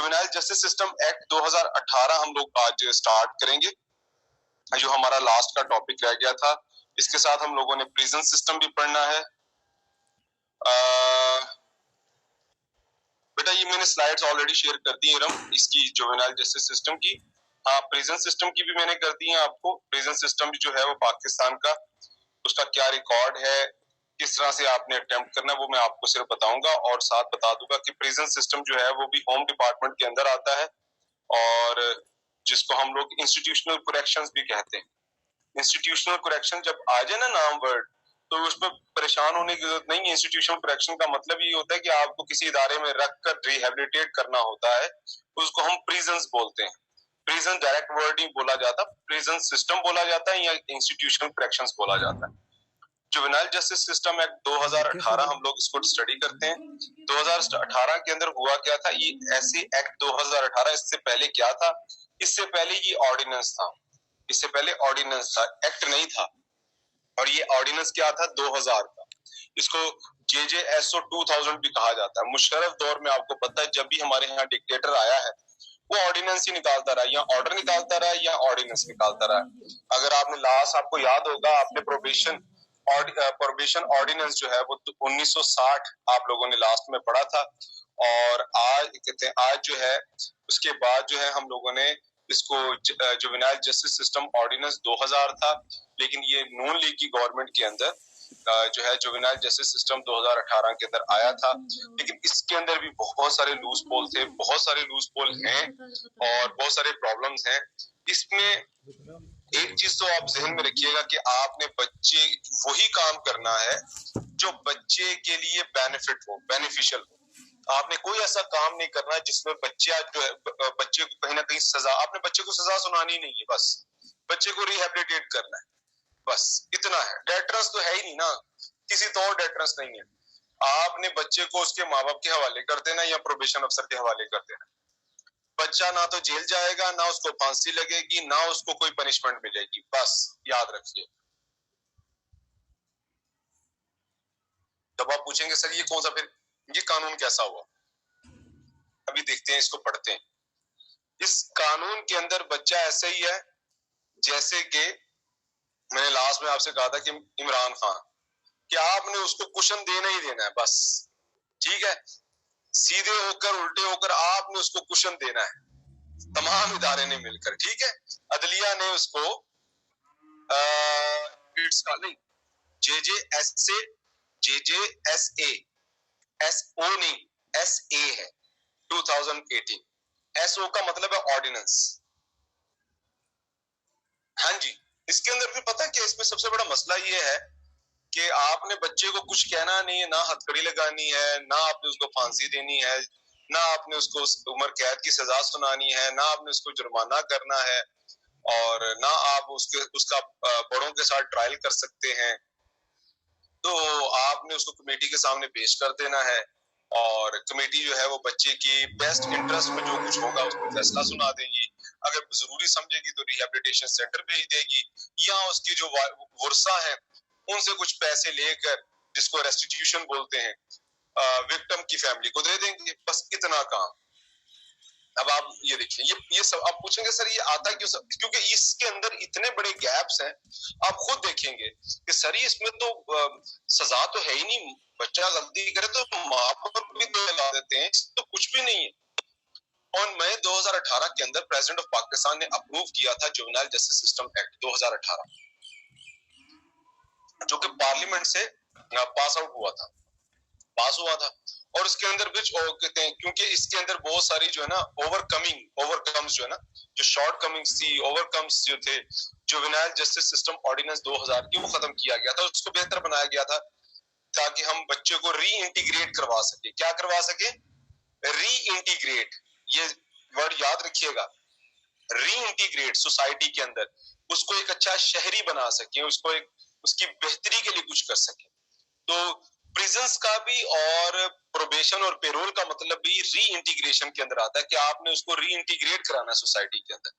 Juvenile justice system act 2018 हम लोग आज स्टार्ट करेंगे, जो हमारा लास्ट का टॉपिक रह गया था। इसके साथ हम लोगों ने प्रिजन सिस्टम भी पढ़ना है। बेटा ये मैंने स्लाइड्स ऑलरेडी शेयर कर दी है इसकी जुवेनाइल जस्टिस सिस्टम की। हाँ, प्रिजन सिस्टम की भी मैंने कर दी है आपको। प्रिजन सिस्टम जो है वो पाकिस्तान का, उसका क्या रिकॉर्ड है, किस तरह से आपने अटेम्प्ट करना है, वो मैं आपको सिर्फ बताऊंगा। और साथ बता दूंगा कि प्रिजन सिस्टम जो है वो भी होम डिपार्टमेंट के अंदर आता है, और जिसको हम लोग इंस्टीट्यूशनल करेक्शंस भी कहते हैं। इंस्टीट्यूशनल करेक्शन जब आ जाए ना नाम वर्ड, तो उस पर परेशान होने की जरूरत नहीं है। इंस्टीट्यूशनल करेक्शन का मतलब ये होता है कि आपको किसी इदारे में रख कर रिहेबिलिटेट करना होता है, उसको हम प्रिजन्स बोलते हैं। प्रिजन डायरेक्ट वर्ड ही बोला जाता, प्रिजन सिस्टम बोला जाता है या इंस्टीट्यूशनल करेक्शंस बोला जाता है। जुवेनाइल जस्टिस सिस्टम एक्ट 2018 हम लोग इसको स्टडी करते हैं। 2018 के अंदर हुआ क्या था, ये ऐसे एक्ट 2018, इससे पहले क्या था? इससे पहले ये ऑर्डिनेंस था, इससे पहले ऑर्डिनेंस था, एक्ट नहीं था। और ये ऑर्डिनेंस क्या था? 2000 का। इसको JJSO 2000 भी कहा जाता है। मुशर्रफ दौर में आपको पता है, जब भी हमारे यहाँ डिक्टेटर आया है, वो ऑर्डिनेंस ही निकालता रहा, या ऑर्डर निकालता रहा या ऑर्डिनेंस निकालता रहा। अगर आपने लास्ट, आपको याद होगा, आपने प्रोबेशन ऑर्डिनेंस जो है वो 1960 आप लोगों ने लास्ट में पढ़ा था। और आज कहते हैं, आज जो है उसके बाद जो है हम लोगों ने इसको जुवेनाइल जस्टिस सिस्टम ऑर्डिनेंस 2000 था, लेकिन ये नून लीग की गवर्नमेंट के अंदर जो है जुवेनाइल जस्टिस सिस्टम 2018 के अंदर आया था। लेकिन इसके अंदर भी बहुत सारे लूज पोल थे, बहुत सारे लूज पोल हैं और बहुत सारे प्रॉब्लम्स हैं। इसमें एक चीज तो आप जहन में रखिएगा कि आपने बच्चे वही काम करना है जो बच्चे के लिए बेनिफिट हो, बेनिफिशियल हो। आपने कोई ऐसा काम नहीं करना जिसमें बच्चा जो है, बच्चे को कहीं ना कहीं सजा, आपने बच्चे को सजा सुनानी नहीं है, बस बच्चे को रिहेबिलिटेट करना है, बस इतना है। डेटरेंस तो है ही नहीं ना, किसी तो और डेटरेंस नहीं है। आपने बच्चे को उसके माँ बाप के हवाले कर देना या प्रोबेशन अफसर के हवाले कर देना। बच्चा ना तो जेल जाएगा, ना उसको फांसी लगेगी, ना उसको कोई पनिशमेंट मिलेगी, बस याद रखिए। जब आप पूछेंगे सर ये कौन सा, फिर ये कानून कैसा हुआ, अभी देखते हैं, इसको पढ़ते हैं। इस कानून के अंदर बच्चा ऐसे ही है जैसे कि मैंने लास्ट में आपसे कहा था कि इमरान खान, कि आपने उसको कुशन देना ही देना है, बस ठीक है। सीधे होकर उल्टे होकर आपने उसको कुशन देना है, तमाम इदारे ने मिलकर, ठीक है। अदलिया ने उसको नहीं, JJSA SO नहीं, SA है 2018। SO का मतलब है ऑर्डिनेंस। हाँ जी, इसके अंदर भी पता है कि इसमें सबसे बड़ा मसला ये है कि आपने बच्चे को कुछ कहना नहीं है, ना हथकड़ी लगानी है, ना आपने उसको फांसी देनी है, ना आपने उसको उम्र कैद की सजा सुनानी है, ना आपने उसको जुर्माना करना है, और ना आप उसका बड़ों के साथ ट्रायल कर सकते हैं। तो आपने उसको कमेटी के सामने पेश कर देना है, और कमेटी जो है वो बच्चे की बेस्ट इंटरेस्ट में जो कुछ होगा उसको फैसला सुना देगी। अगर जरूरी समझेगी तो रिहेबिलिटेशन सेंटर भेज देगी, या उसकी जो वर्सा है उनसे कुछ पैसे लेकर, जिसको रेस्टिट्यूशन बोलते हैं, विक्टिम की फैमिली को दे देंगे, बस इतना काम। अब आप ये देखिए, ये सब आप पूछेंगे सर ये आता क्यों सब, क्योंकि इसके अंदर इतने बड़े गैप्स हैं। आप खुद देखेंगे कि सर इसमें तो सजा तो है ही नहीं, बच्चा गलती करे तो माँ बाप भी तो लगा देते हैं, तो कुछ भी नहीं है। और मई 2018 के अंदर प्रेसिडेंट ऑफ पाकिस्तान ने अप्रूव किया था जुवेनाइल जस्टिस सिस्टम एक्ट 2018, जो कि पार्लियामेंट से पास हुआ था। और उसके अंदर भी कहते हैं, क्योंकि इसके अंदर बहुत सारी जो है ना ओवरकम्स जो है ना, जो शॉर्ट कमिंग्स थी, ओवरकम्स जो थे, जुवेनाइल जस्टिस सिस्टम ऑर्डिनेंस 2000 की, वो खत्म किया गया था, उसको बेहतर बनाया गया था ताकि हम बच्चे को री इंटीग्रेट करवा सके। क्या करवा सके? री इंटीग्रेट, ये वर्ड याद रखिएगा, री इंटीग्रेट सोसाइटी के अंदर, उसको एक अच्छा शहरी बना सके, उसको एक उसकी बेहतरी के लिए कुछ कर सके। तो प्रिजन्स का भी और प्रोबेशन और पेरोल का मतलब भी री इंटीग्रेशन के अंदर आता है कि आपने उसको री इंटीग्रेट कराना है सोसाइटी के अंदर।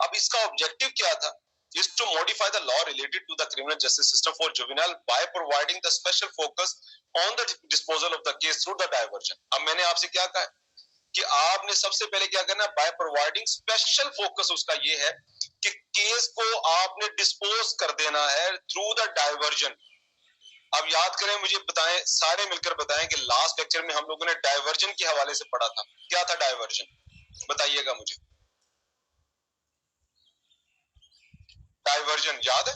अब इसका ऑब्जेक्टिव क्या था? is to modify the law related to the criminal justice system for juvenile by providing the special focus on the disposal of the case through the diversion। अब मैंने आपसे क्या कहा, कि आपने सबसे पहले क्या करना, बाय प्रोवाइडिंग स्पेशल फोकस उसका ये है कि केस को आपने डिस्पोज कर देना है थ्रू द डाइवर्जन। अब याद करें, मुझे बताएं, सारे मिलकर बताएं कि लास्ट लेक्चर में हम लोगों ने डाइवर्जन के हवाले से पढ़ा था। क्या था डाइवर्जन, बताइएगा मुझे। डाइवर्जन याद है?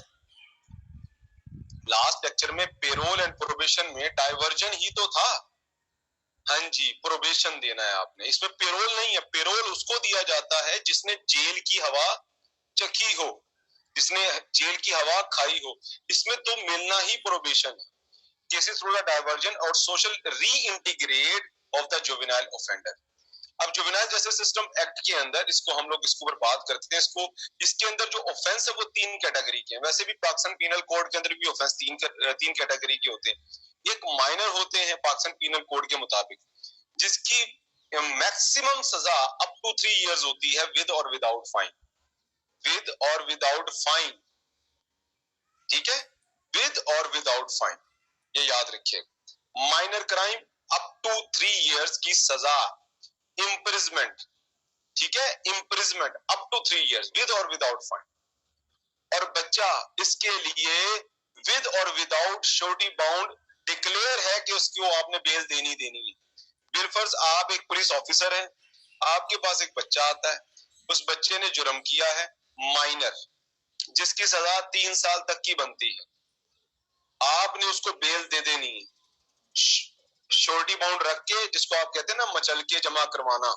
लास्ट लेक्चर में पेरोल एंड प्रोबेशन में डाइवर्जन ही तो था। हाँ जी, प्रोबेशन देना है आपने। इसमें पेरोल नहीं है। पेरोल उसको दिया जाता है जिसने जेल की हवा चखी हो, जिसने जेल की हवा खाई हो। इसमें तो मिलना ही प्रोबेशन है। केसेस थ्रू द डाइवर्जन और सोशल री integrate of the juvenile offender. अब जुवेनाइल जस्टिस सिस्टम एक्ट के अंदर इसको हम लोग इसके ऊपर बात करते हैं। इसको, इसके अंदर जो ऑफेंस है वो 3 कैटेगरी के हैं। वैसे भी पाकिस्तान पीनल कोड के अंदर भी ऑफेंस 3 कैटेगरी के होते हैं। एक माइनर होते हैं पाकिस्तान पीनल कोड के मुताबिक, जिसकी मैक्सिमम सजा अप टू 3 इयर्स होती है विद और विदाउट फाइन। विद और विदाउट फाइन, ठीक है, विद और विदाउट फाइन, ये याद रखिएगा। Minor crime up to 3 years की सजा, इम्प्रिजमेंट, ठीक है, imprisonment up to 3 years with और विदाउट फाइन। और बच्चा इसके लिए विद और विदाउट श्योरिटी बाउंड डिक्लेयर है कि उसको आपने बेल देनी देनी है। बिलफर्ज आप एक पुलिस ऑफिसर हैं, आपके पास एक बच्चा आता है, उस बच्चे ने जुर्म किया है माइनर, जिसकी सजा 3 साल तक की बनती है। आपने उसको बेल दे देनी है श्योरिटी बाउंड रख के, जिसको आप कहते हैं ना मचल के जमा करवाना,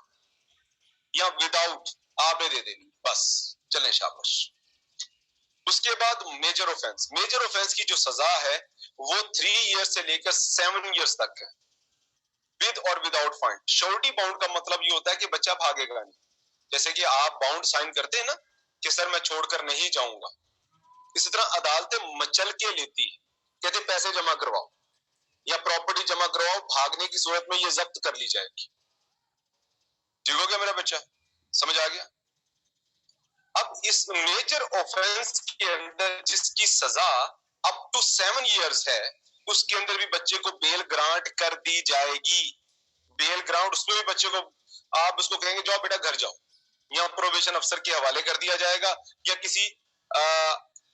या विदाउट आपने दे देनी, बस चलें शाबाश। उसके बाद मेजर ऑफेंस। मेजर ऑफेंस की जो सजा है वो 3 इयर्स से लेकर 7 इयर्स तक है विद और विदाउट फाइन। श्योरिटी बाउंड का मतलब ये होता है कि बच्चा भागेगा नहीं। जैसे कि आप बाउंड साइन करते हैं ना कि सर मैं छोड़कर नहीं जाऊंगा, इसी तरह अदालतें मचल के लेती है, कहते पैसे जमा करवाओ या प्रॉपर्टी जमा करवाओ, भागने की सूरत में ये जब्त कर ली जाएगी। ठीक हो गया मेरा बच्चा, समझ आ गया? अब इस मेजर ऑफेंस के अंदर जिसकी सजा अप टू 7 इयर्स है, उसके अंदर भी बच्चे को बेल ग्रांट कर दी जाएगी। बेल ग्रांट, उसमें भी बच्चे को आप उसको कहेंगे जाओ बेटा घर जाओ, या प्रोबेशन अफसर के हवाले कर दिया जाएगा या किसी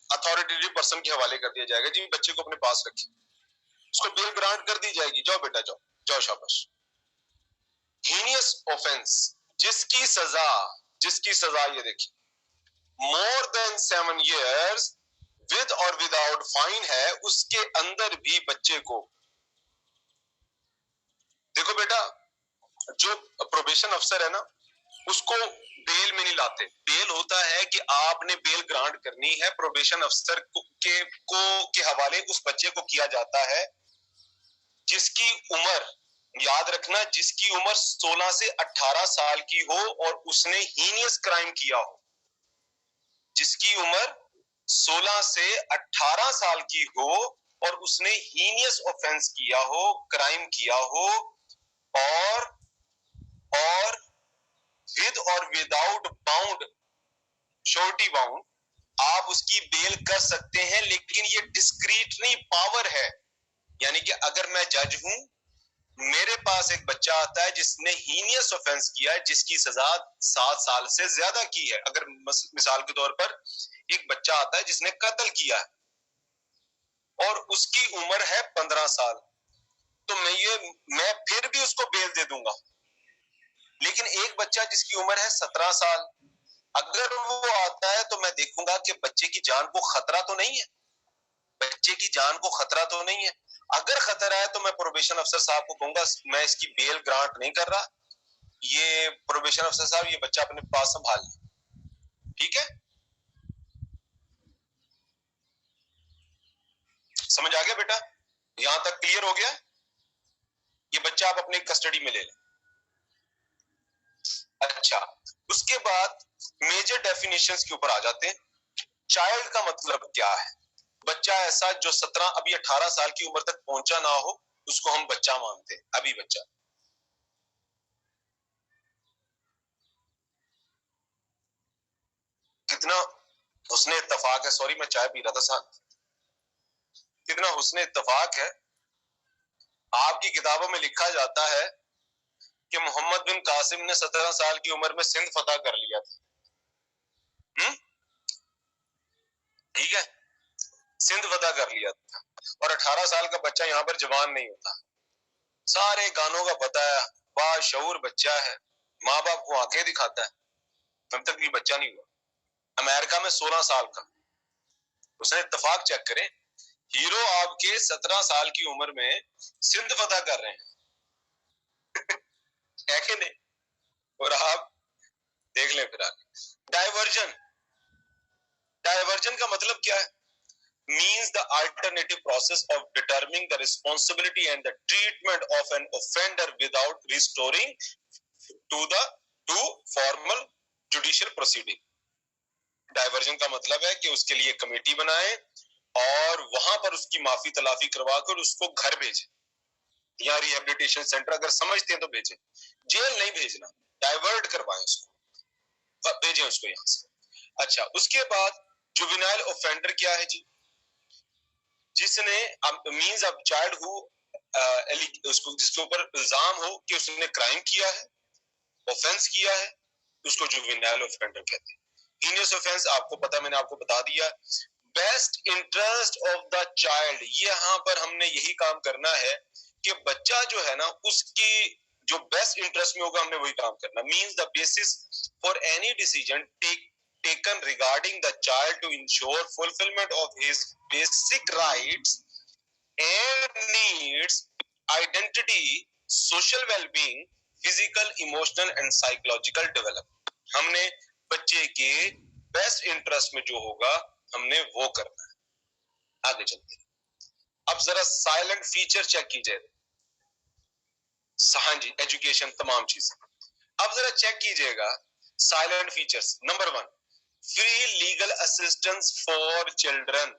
अथॉरिटेटिव पर्सन के हवाले कर दिया जाएगा, जी बच्चे को अपने पास रखिए, उसको बेल ग्रांट कर दी जाएगी, जाओ बेटा जाओ, जाओ शाबाश। हीनियस ऑफेंस, जिसकी सजा ये देखिए मोर देन 7 इयर्स विद और विदाउट फाइन है, उसके अंदर भी बच्चे को, देखो बेटा जो प्रोबेशन अफसर है ना उसको बेल में नहीं लाते। बेल होता है कि आपने बेल ग्रांट करनी है, प्रोबेशन अफसर के हवाले उस बच्चे को किया जाता है जिसकी उम्र, याद रखना, जिसकी उम्र 16 से 18 साल की हो और उसने हीनियस क्राइम किया हो। जिसकी उम्र 16 से 18 साल की हो और उसने हीनियस ऑफेंस किया हो, क्राइम किया हो, और विद और विदाउट बाउंड श्योरिटी बाउंड आप उसकी बेल कर सकते हैं, लेकिन ये डिस्क्रीटरी पावर है। यानी कि अगर मैं जज हूं, मेरे पास एक बच्चा आता है जिसने हीनियस ऑफेंस किया है, जिसकी सजा 7 साल से ज्यादा की है। अगर मिसाल के तौर पर एक बच्चा आता है जिसने कत्ल किया है और उसकी उम्र है 15 साल, तो मैं फिर भी उसको बेल दे दूंगा। लेकिन एक बच्चा जिसकी उम्र है 17 साल, अगर वो आता है तो मैं देखूंगा कि बच्चे की जान को खतरा तो नहीं है, बच्चे की जान को खतरा तो नहीं है। अगर खतरा है तो मैं प्रोबेशन अफसर साहब को कहूंगा मैं इसकी बेल ग्रांट नहीं कर रहा, ये प्रोबेशन अफसर साहब ये बच्चा अपने पास संभाल ले। ठीक है, समझ आ गया बेटा? यहां तक क्लियर हो गया? ये बच्चा आप अपने कस्टडी में ले लें। अच्छा, उसके बाद मेजर डेफिनेशंस के ऊपर आ जाते हैं। चाइल्ड का मतलब क्या है? बच्चा ऐसा जो 17 अभी 18 साल की उम्र तक पहुंचा ना हो, उसको हम बच्चा मानते हैं, अभी बच्चा। कितना हुस्ने इत्तफाक है, सॉरी मैं चाय पी रहा था साथ, कितना हुस्ने इत्तफाक है, आपकी किताबों में लिखा जाता है कि मोहम्मद बिन कासिम ने 17 साल की उम्र में सिंध फतह कर लिया था। ठीक है, सिंध फतह कर लिया था, और 18 साल का बच्चा यहाँ पर जवान नहीं होता, सारे गानों का पता है, बाशऊर बच्चा है, माँ बाप को आंखें दिखाता है, तब तक भी बच्चा नहीं हुआ। अमेरिका में 16 साल का, उसने इत्तेफाक चेक करें, हीरो आपके 17 साल की उम्र में सिंध फतह कर रहे हैं है कि नहीं? और आप देख लें फिर आगे। डाइवर्जन, डाइवर्जन का मतलब क्या है? means the alternative process of determining the responsibility and the treatment of an offender without restoring to formal judicial proceeding। Diversion का मतलब है कि उसके लिए कमेटी बनाए और वहां पर उसकी माफी तलाफी करवाकर उसको घर भेजे, या रिहेबिलिटेशन सेंटर अगर समझते हैं तो भेजे, जेल नहीं भेजना, डाइवर्ट करवाएं उसको, भेजें उसको यहां से। अच्छा, उसके बाद जुवेनाइल ऑफेंडर क्या है जी? जिसने मींस अब चाइल्ड हु उसको जिसके ऊपर इल्जाम हो कि उसने क्राइम किया है, ऑफेंस किया है, उसको जुवेनाइल ऑफेंडर कहते हैं। हीनियस ऑफेंस आपको पता, मैंने आपको बता दिया। Best interest of the child, यहाँ पर हमने यही काम करना है कि बच्चा जो है ना उसकी जो बेस्ट इंटरेस्ट में होगा हमने वही काम करना। Means the basis for any decision taken regarding the child to ensure fulfillment of his basic rights and needs, identity, social well-being, physical, emotional and psychological development। हमने बच्चे के बेस्ट इंटरेस्ट में जो होगा हमने वो करना है। आगे चलते हैं। अब जरा साइलेंट फीचर चेक कीजिए। हाँ जी, एजुकेशन तमाम चीजें। अब जरा चेक कीजिएगा salient features. Number 1, free legal assistance for children.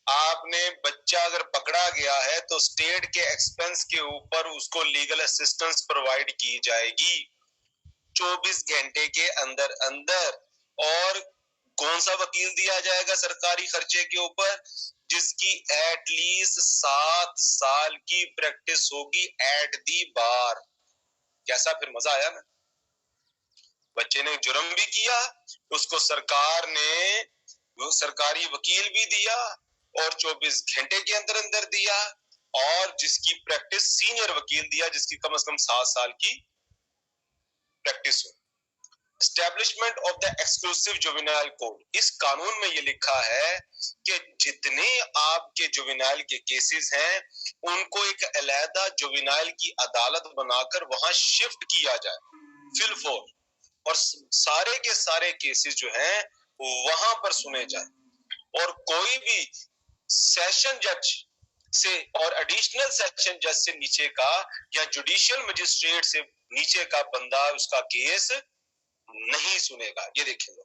आपने बच्चा अगर पकड़ा गया है तो स्टेट के एक्सपेंस के ऊपर उसको लीगल असिस्टेंस प्रोवाइड की जाएगी 24 घंटे के अंदर अंदर। और कौन सा वकील दिया जाएगा सरकारी खर्चे के ऊपर? जिसकी एटलीस्ट 7 साल की प्रैक्टिस होगी एट दी बार। कैसा फिर मजा आया ना? बच्चे ने जुर्म भी किया, उसको सरकार ने वो सरकारी वकील भी दिया और 24 घंटे के अंदर अंदर दिया, और जिसकी प्रैक्टिस सीनियर वकील दिया जिसकी कम से कम 7 साल की प्रैक्टिस हो। Establishment of the exclusive juvenile code, इस कानून में ये लिखा है कि जितने आपके जुवेनाइल के केसेस हैं उनको एक अलहदा जुवेनाइल की अदालत बनाकर वहां शिफ्ट किया जाए फिल फोर, और सारे के सारे केसेस जो हैं वहां पर सुने जाए। और कोई भी सेशन जज से और एडिशनल सेशन जज से नीचे का या जुडिशियल मजिस्ट्रेट से नीचे का बंदा उसका केस नहीं सुनेगा। ये देखेंगे,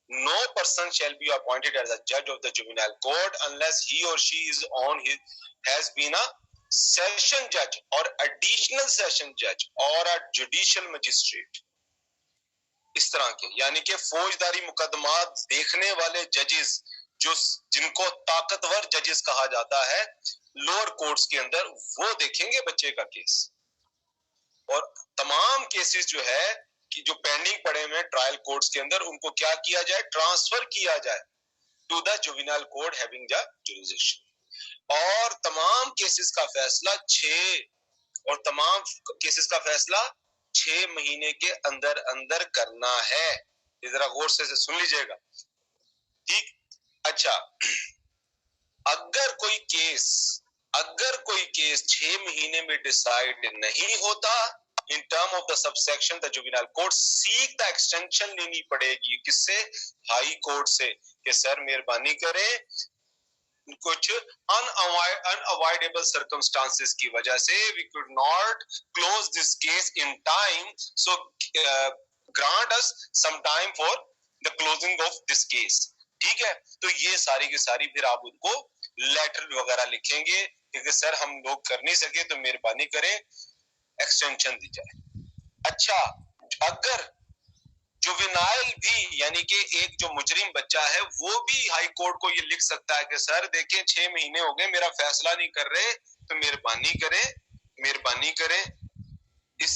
no person shall be appointed as a judge of the juvenile court unless he or she is on his has been a session judge or additional session judge or a judicial magistrate। इस तरह के यानी कि फौजदारी मुकदमात देखने वाले जजेस जो जिनको ताकतवर जजेस कहा जाता है लोअर कोर्ट्स के अंदर, वो देखेंगे बच्चे का केस। और तमाम केसेस जो है कि जो पेंडिंग पड़े हुए ट्रायल कोर्ट्स के अंदर उनको क्या किया जाए? ट्रांसफर किया जाए to the juvenile court having the jurisdiction. और तमाम केसेस का फैसला 6 महीने के अंदर अंदर करना है। ये जरा गौर से सुन लीजिएगा, ठीक? अच्छा, अगर कोई केस 6 महीने में डिसाइड नहीं होता, in term of the subsection the juvenile court seek the extension लेनी पड़ेगी। किससे? हाई कोर्ट से, कि सर मेहरबानी करें कुछ unavoidable circumstances की वजह से we could not close this case in time, so grant us some time for the closing of this case। ठीक है, तो ये सारी की सारी फिर आप उनको लेटर वगैरह लिखेंगे कि सर हम लोग कर नहीं सके तो मेहरबानी करें एक्सटेंशन दी जाए। अच्छा, अगर जुवेनाइल भी यानी कि एक जो मुजरिम बच्चा है वो भी हाई कोर्ट को ये लिख सकता है कि सर देखिए 6 महीने हो गए मेरा फैसला नहीं कर रहे, तो मेहरबानी करें इस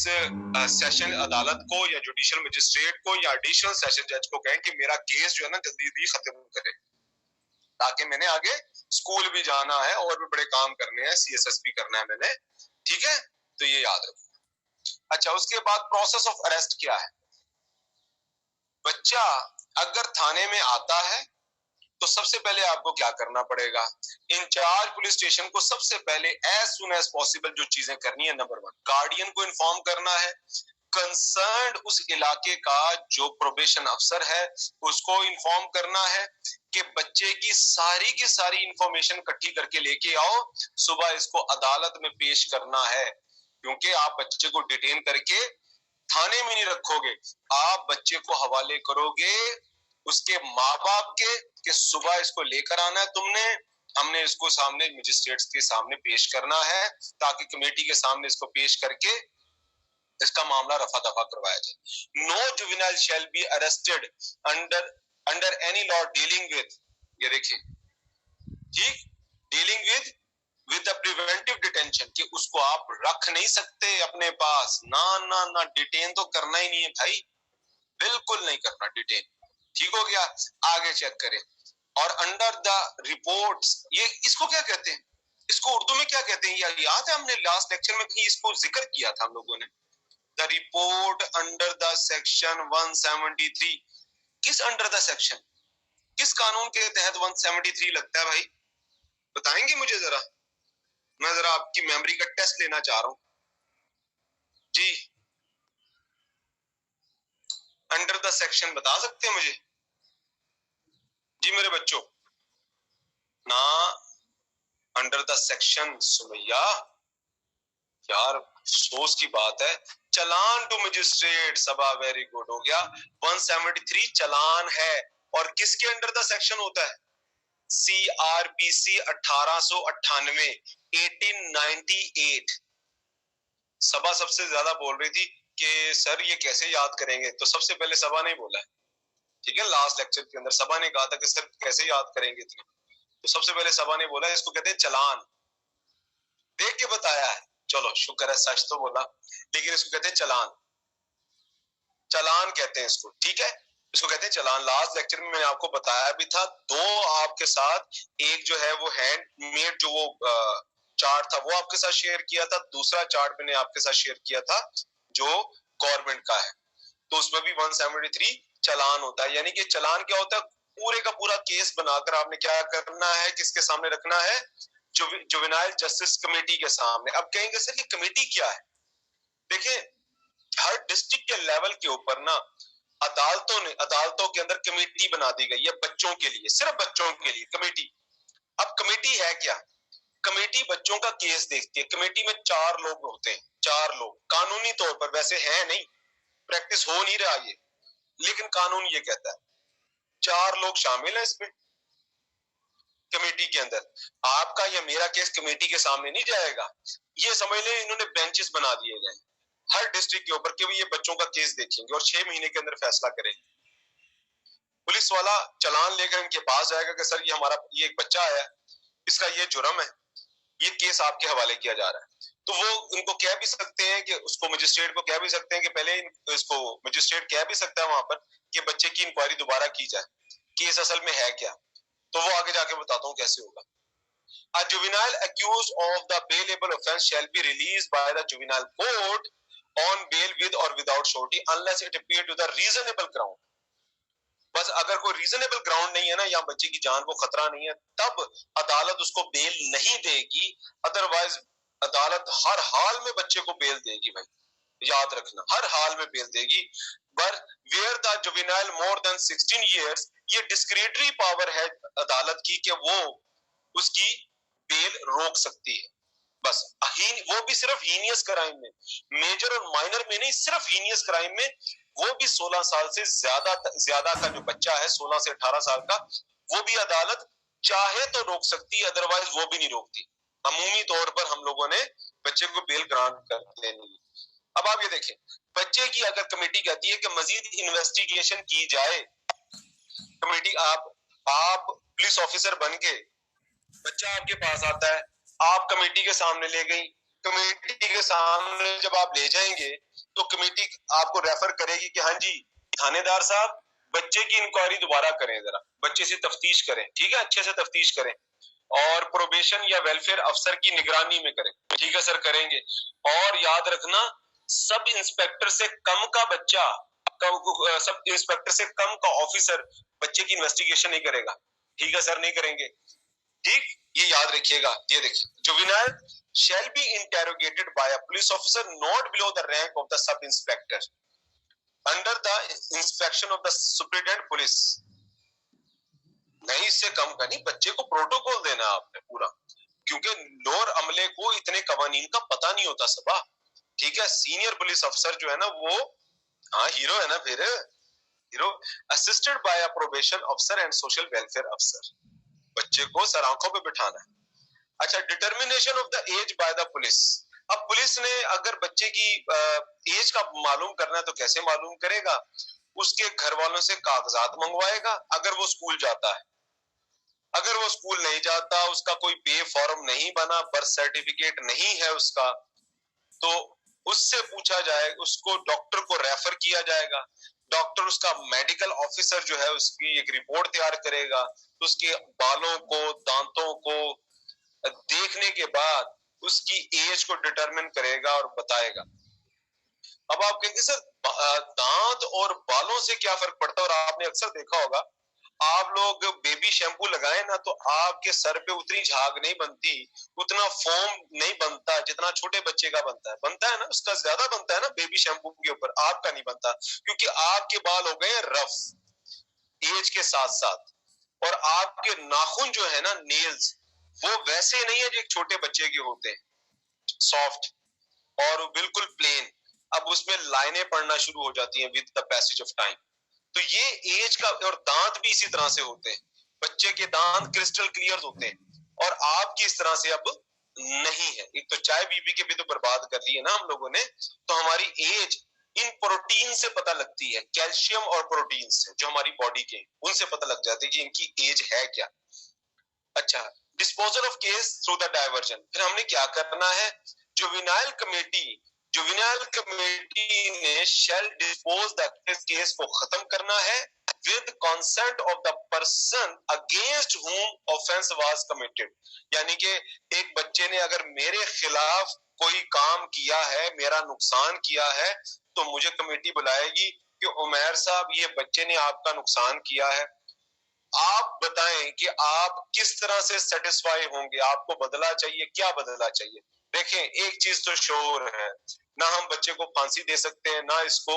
सेशन अदालत को या जुडिशियल मजिस्ट्रेट को या एडिशनल सेशन जज को कहें कि मेरा केस जो है ना जल्दी खत्म करे, ताकि मैंने आगे स्कूल भी जाना है और भी बड़े काम करने हैं, CSS भी करना है मैंने। ठीक है, तो ये याद रखो। अच्छा, उसके बाद प्रोसेस ऑफ अरेस्ट क्या है? बच्चा अगर थाने में आता है तो सबसे पहले आपको क्या करना पड़ेगा? इंचार्ज पुलिस स्टेशन को सबसे पहले एज सुन एज पॉसिबल जो चीजें करनी है, नंबर 1 गार्डियन को इन्फॉर्म करना है, कंसर्न्ड उस इलाके का जो प्रोबेशन अफसर है उसको इन्फॉर्म करना है कि बच्चे की सारी इंफॉर्मेशन इकट्ठी करके लेके आओ, सुबह इसको अदालत में पेश करना है। क्योंकि आप बच्चे को डिटेन करके थाने में नहीं रखोगे, आप बच्चे को हवाले करोगे उसके माँ बाप के कि सुबह इसको लेकर आना है तुमने, हमने इसको सामने मजिस्ट्रेट्स के सामने पेश करना है, ताकि कमेटी के सामने इसको पेश करके इसका मामला रफा दफा करवाया जाए। No juvenile shall be arrested under any law dealing with, ये देखिए, ठीक, dealing with the preventive detention, कि उसको आप रख नहीं सकते अपने पास, ना, डिटेन तो करना ही नहीं है भाई, बिल्कुल नहीं करना डिटेन। ठीक हो गया, आगे चेक करें। और अंडर द रिपोर्ट्स, ये इसको क्या कहते हैं, इसको उर्दू में क्या कहते हैं? याद है हमने लास्ट लेक्चर में कहीं इसको जिक्र किया था हम लोगों ने। The report under the section 173, किस अंडर द सेक्शन, किस कानून के तहत 173 लगता है भाई, बताएंगे मुझे जरा? मैं जरा आपकी मेमोरी का टेस्ट लेना चाह रहा हूं जी। अंडर द सेक्शन बता सकते हैं मुझे जी मेरे बच्चों? ना, अंडर द सेक्शन, सुमैया यार अफसोस की बात है, चलान टू मजिस्ट्रेट, सबा वेरी गुड हो गया। 173 चलान है, और किसके अंडर द सेक्शन होता है? CRPC 1898, 1898। सबा सबसे ज्यादा बोल रही थी कि सर ये कैसे याद करेंगे, तो सबसे पहले सबा ने बोला है, ठीक है, लास्ट लेक्चर के अंदर सबा ने कहा था कि सर कैसे याद करेंगे इतने, तो सबसे पहले सबा ने बोला इसको कहते हैं चलान, देख के बताया है, चलो शुक्र है सच तो बोला, लेकिन इसको कहते हैं चलान, चलान कहते हैं इसको, ठीक है, इसको कहते हैं चलान। लास्ट लेक्चर में मैंने आपको बताया भी था, दो आपके साथ, एक जो है वो हैंडमेड जो वो चार्ट था वो आपके साथ शेयर किया था, दूसरा चार्ट मैंने आपके साथ शेयर किया था जो गवर्नमेंट का है, तो उसमें भी 173 चलान होता है। यानी कि चलान क्या होता है? पूरे का पूरा केस बनाकर आपने क्या करना है, किसके सामने रखना है? जुवेनाइल जस्टिस कमेटी के सामने। अब कहेंगे सर ये कमेटी क्या है? देखिए, हर डिस्ट्रिक्ट के लेवल के ऊपर ना अदालतों के अंदर कमेटी बना दी गई है बच्चों के लिए, सिर्फ बच्चों के लिए कमेटी। अब कमेटी है क्या? कमेटी बच्चों का केस देखती है। कमेटी में 4 लोग होते हैं, 4 लोग कानूनी तौर पर, वैसे है नहीं, प्रैक्टिस हो नहीं रहा ये, लेकिन कानून ये कहता है 4 लोग शामिल है इसमें कमेटी के अंदर। आपका या मेरा केस कमेटी के सामने नहीं जाएगा, ये समझ लें इन्होंने बेंचेस बना दिए गए हर डिस्ट्रिक्ट के ऊपर कि ये बच्चों का केस देखेंगे और 6 महीने के अंदर फैसला करेंगे। पुलिस वाला चलान लेकर इनके पास जाएगा कि सर ये एक बच्चा आया, इसका ये जुर्म है, ये केस आपके हवाले किया जा रहा है। तो वो इनको कह भी सकते हैं कि उसको मजिस्ट्रेट को कह भी सकते हैं कि पहले इसको मजिस्ट्रेट कह भी सकता है वहां पर कि बच्चे की इंक्वायरी दोबारा की जाए, केस असल में है क्या। तो वो आगे जाके बताता हूँ कैसे होगा। A juvenile accused of the bailable offence shall be released by the juvenile court on bail with or without surety unless it appear to the reasonable ground। बस अगर कोई रीजनेबल ग्राउंड नहीं है ना, या बच्चे की जान को खतरा नहीं है, तब अदालत उसको बेल नहीं देगी, अदरवाइज अदालत हर हाल में बच्चे को बेल देगी भाई, याद रखना, हर हाल में बेल देगी। पर where the juvenile more than 16 years, ये डिस्क्रिशनरी पावर है अदालत की कि वो उसकी बेल रोक सकती है। बस वो भी सिर्फ हीनियस क्राइम में, मेजर और माइनर में नहीं, सिर्फ हीनियस क्राइम में, वो भी 16 साल से ज्यादा का जो बच्चा है, 16 से 18 साल का, वो भी अदालत चाहे तो रोक सकती है, अदरवाइज वो भी नहीं रोकती। अमूमी तौर पर हम लोगों ने बच्चे को बेल ग्रांट कर देनी। अब आप ये देखें, बच्चे की अगर कमेटी कहती है कि मजीद इन्वेस्टिगेशन की जाए, कमेटी आप पुलिस ऑफिसर बन के, बच्चा आपके पास आता है, आप कमेटी के सामने ले गई, कमेटी के सामने जब आप ले जाएंगे तो कमेटी आपको रेफर करेगी कि हाँ जी थानेदार साहब बच्चे की इंक्वायरी दोबारा करें, जरा बच्चे से तफ्तीश करें, ठीक है, अच्छे से तफ्तीश करें और प्रोबेशन या वेलफेयर अफसर की निगरानी में करें, ठीक है सर करेंगे। और याद रखना सब इंस्पेक्टर से कम का बच्चा, सब इंस्पेक्टर से कम का ऑफिसर बच्चे की इन्वेस्टिगेशन नहीं करेगा, ठीक है सर नहीं करेंगे, ठीक, ये याद रखिएगा। ये देखिए, juvenile shall be interrogated by a police officer not below the rank of the sub inspector under the inspection of the superintendent police। नहीं, इससे कम का नहीं, बच्चे को प्रोटोकॉल देना आपने पूरा, क्योंकि लोअर अमले को इतने कवानीन का पता नहीं होता सबा, ठीक है। सीनियर पुलिस अफसर जो है ना वो हाँ हीरो है ना, फिर hero. Assisted by a probation अफसर एंड सोशल वेलफेयर अफसर, बच्चे को सर आंखों पे बिठाना है। अच्छा, determination of the age by the police. अब पुलिस ने अगर बच्चे की एज का मालूम करना है तो कैसे मालूम करेगा? उसके घर वालों से कागजात मंगवाएगा अगर वो स्कूल जाता है। अगर वो स्कूल नहीं जाता, उसका कोई पे फॉर्म नहीं बना, बर्थ सर्टिफिकेट नहीं है उसका, तो उससे पूछा जाए, उसको डॉक्टर को रेफर किया जाएगा। डॉक्टर उसका मेडिकल ऑफिसर जो है उसकी एक रिपोर्ट तैयार करेगा, उसके बालों को दांतों को देखने के बाद उसकी एज को डिटरमिन करेगा और बताएगा। अब आप कहेंगे सर दांत और बालों से क्या फर्क पड़ता है? और आपने अक्सर देखा होगा, आप लोग बेबी शैम्पू लगाए ना तो आपके सर पे उतनी झाग नहीं बनती, उतना फोम नहीं बनता जितना छोटे बच्चे का बनता है ना, उसका ज्यादा बनता है ना बेबी शैम्पू के ऊपर, आपका नहीं बनता, क्योंकि आपके बाल हो गए रफ एज के साथ साथ, और आपके नाखून जो है ना नेल्स, वो वैसे नहीं है जो एक छोटे बच्चे के होते हैं, सॉफ्ट और बिल्कुल प्लेन। अब उसमें लाइनें पड़ना शुरू हो जाती हैं with the passage of time. तो ये एज का, और दांत भी इसी तरह से होते हैं, बच्चे के दांत क्रिस्टल क्लियर होते हैं और आपकी इस तरह से अब नहीं है। एक तो चाय बीबी के भी तो बर्बाद कर लिए ना हम लोगों ने, तो हमारी एज इन प्रोटीन से पता लगती है, कैल्शियम और प्रोटीन से जो हमारी बॉडी के, उनसे पता लग जाती है कि इनकी एज है क्या। अच्छा, disposal of case through the diversion. फिर हमने क्या करना है? जुवेनाइल कमेटी ने शैल डिस्पोज द केस को खत्म करना है with consent of the person against हुम ऑफेंस वाज कमिटेड। यानी कि एक बच्चे ने अगर मेरे खिलाफ कोई काम किया है, मेरा नुकसान किया है, तो मुझे कमेटी बुलाएगी कि उमैर साहब ये बच्चे ने आपका नुकसान किया है, आप बताएं कि आप किस तरह से सेटिस्फाई होंगे, आपको बदला चाहिए, क्या बदला चाहिए। देखें, एक चीज तो श्योर है, ना हम बच्चे को फांसी दे सकते हैं, ना इसको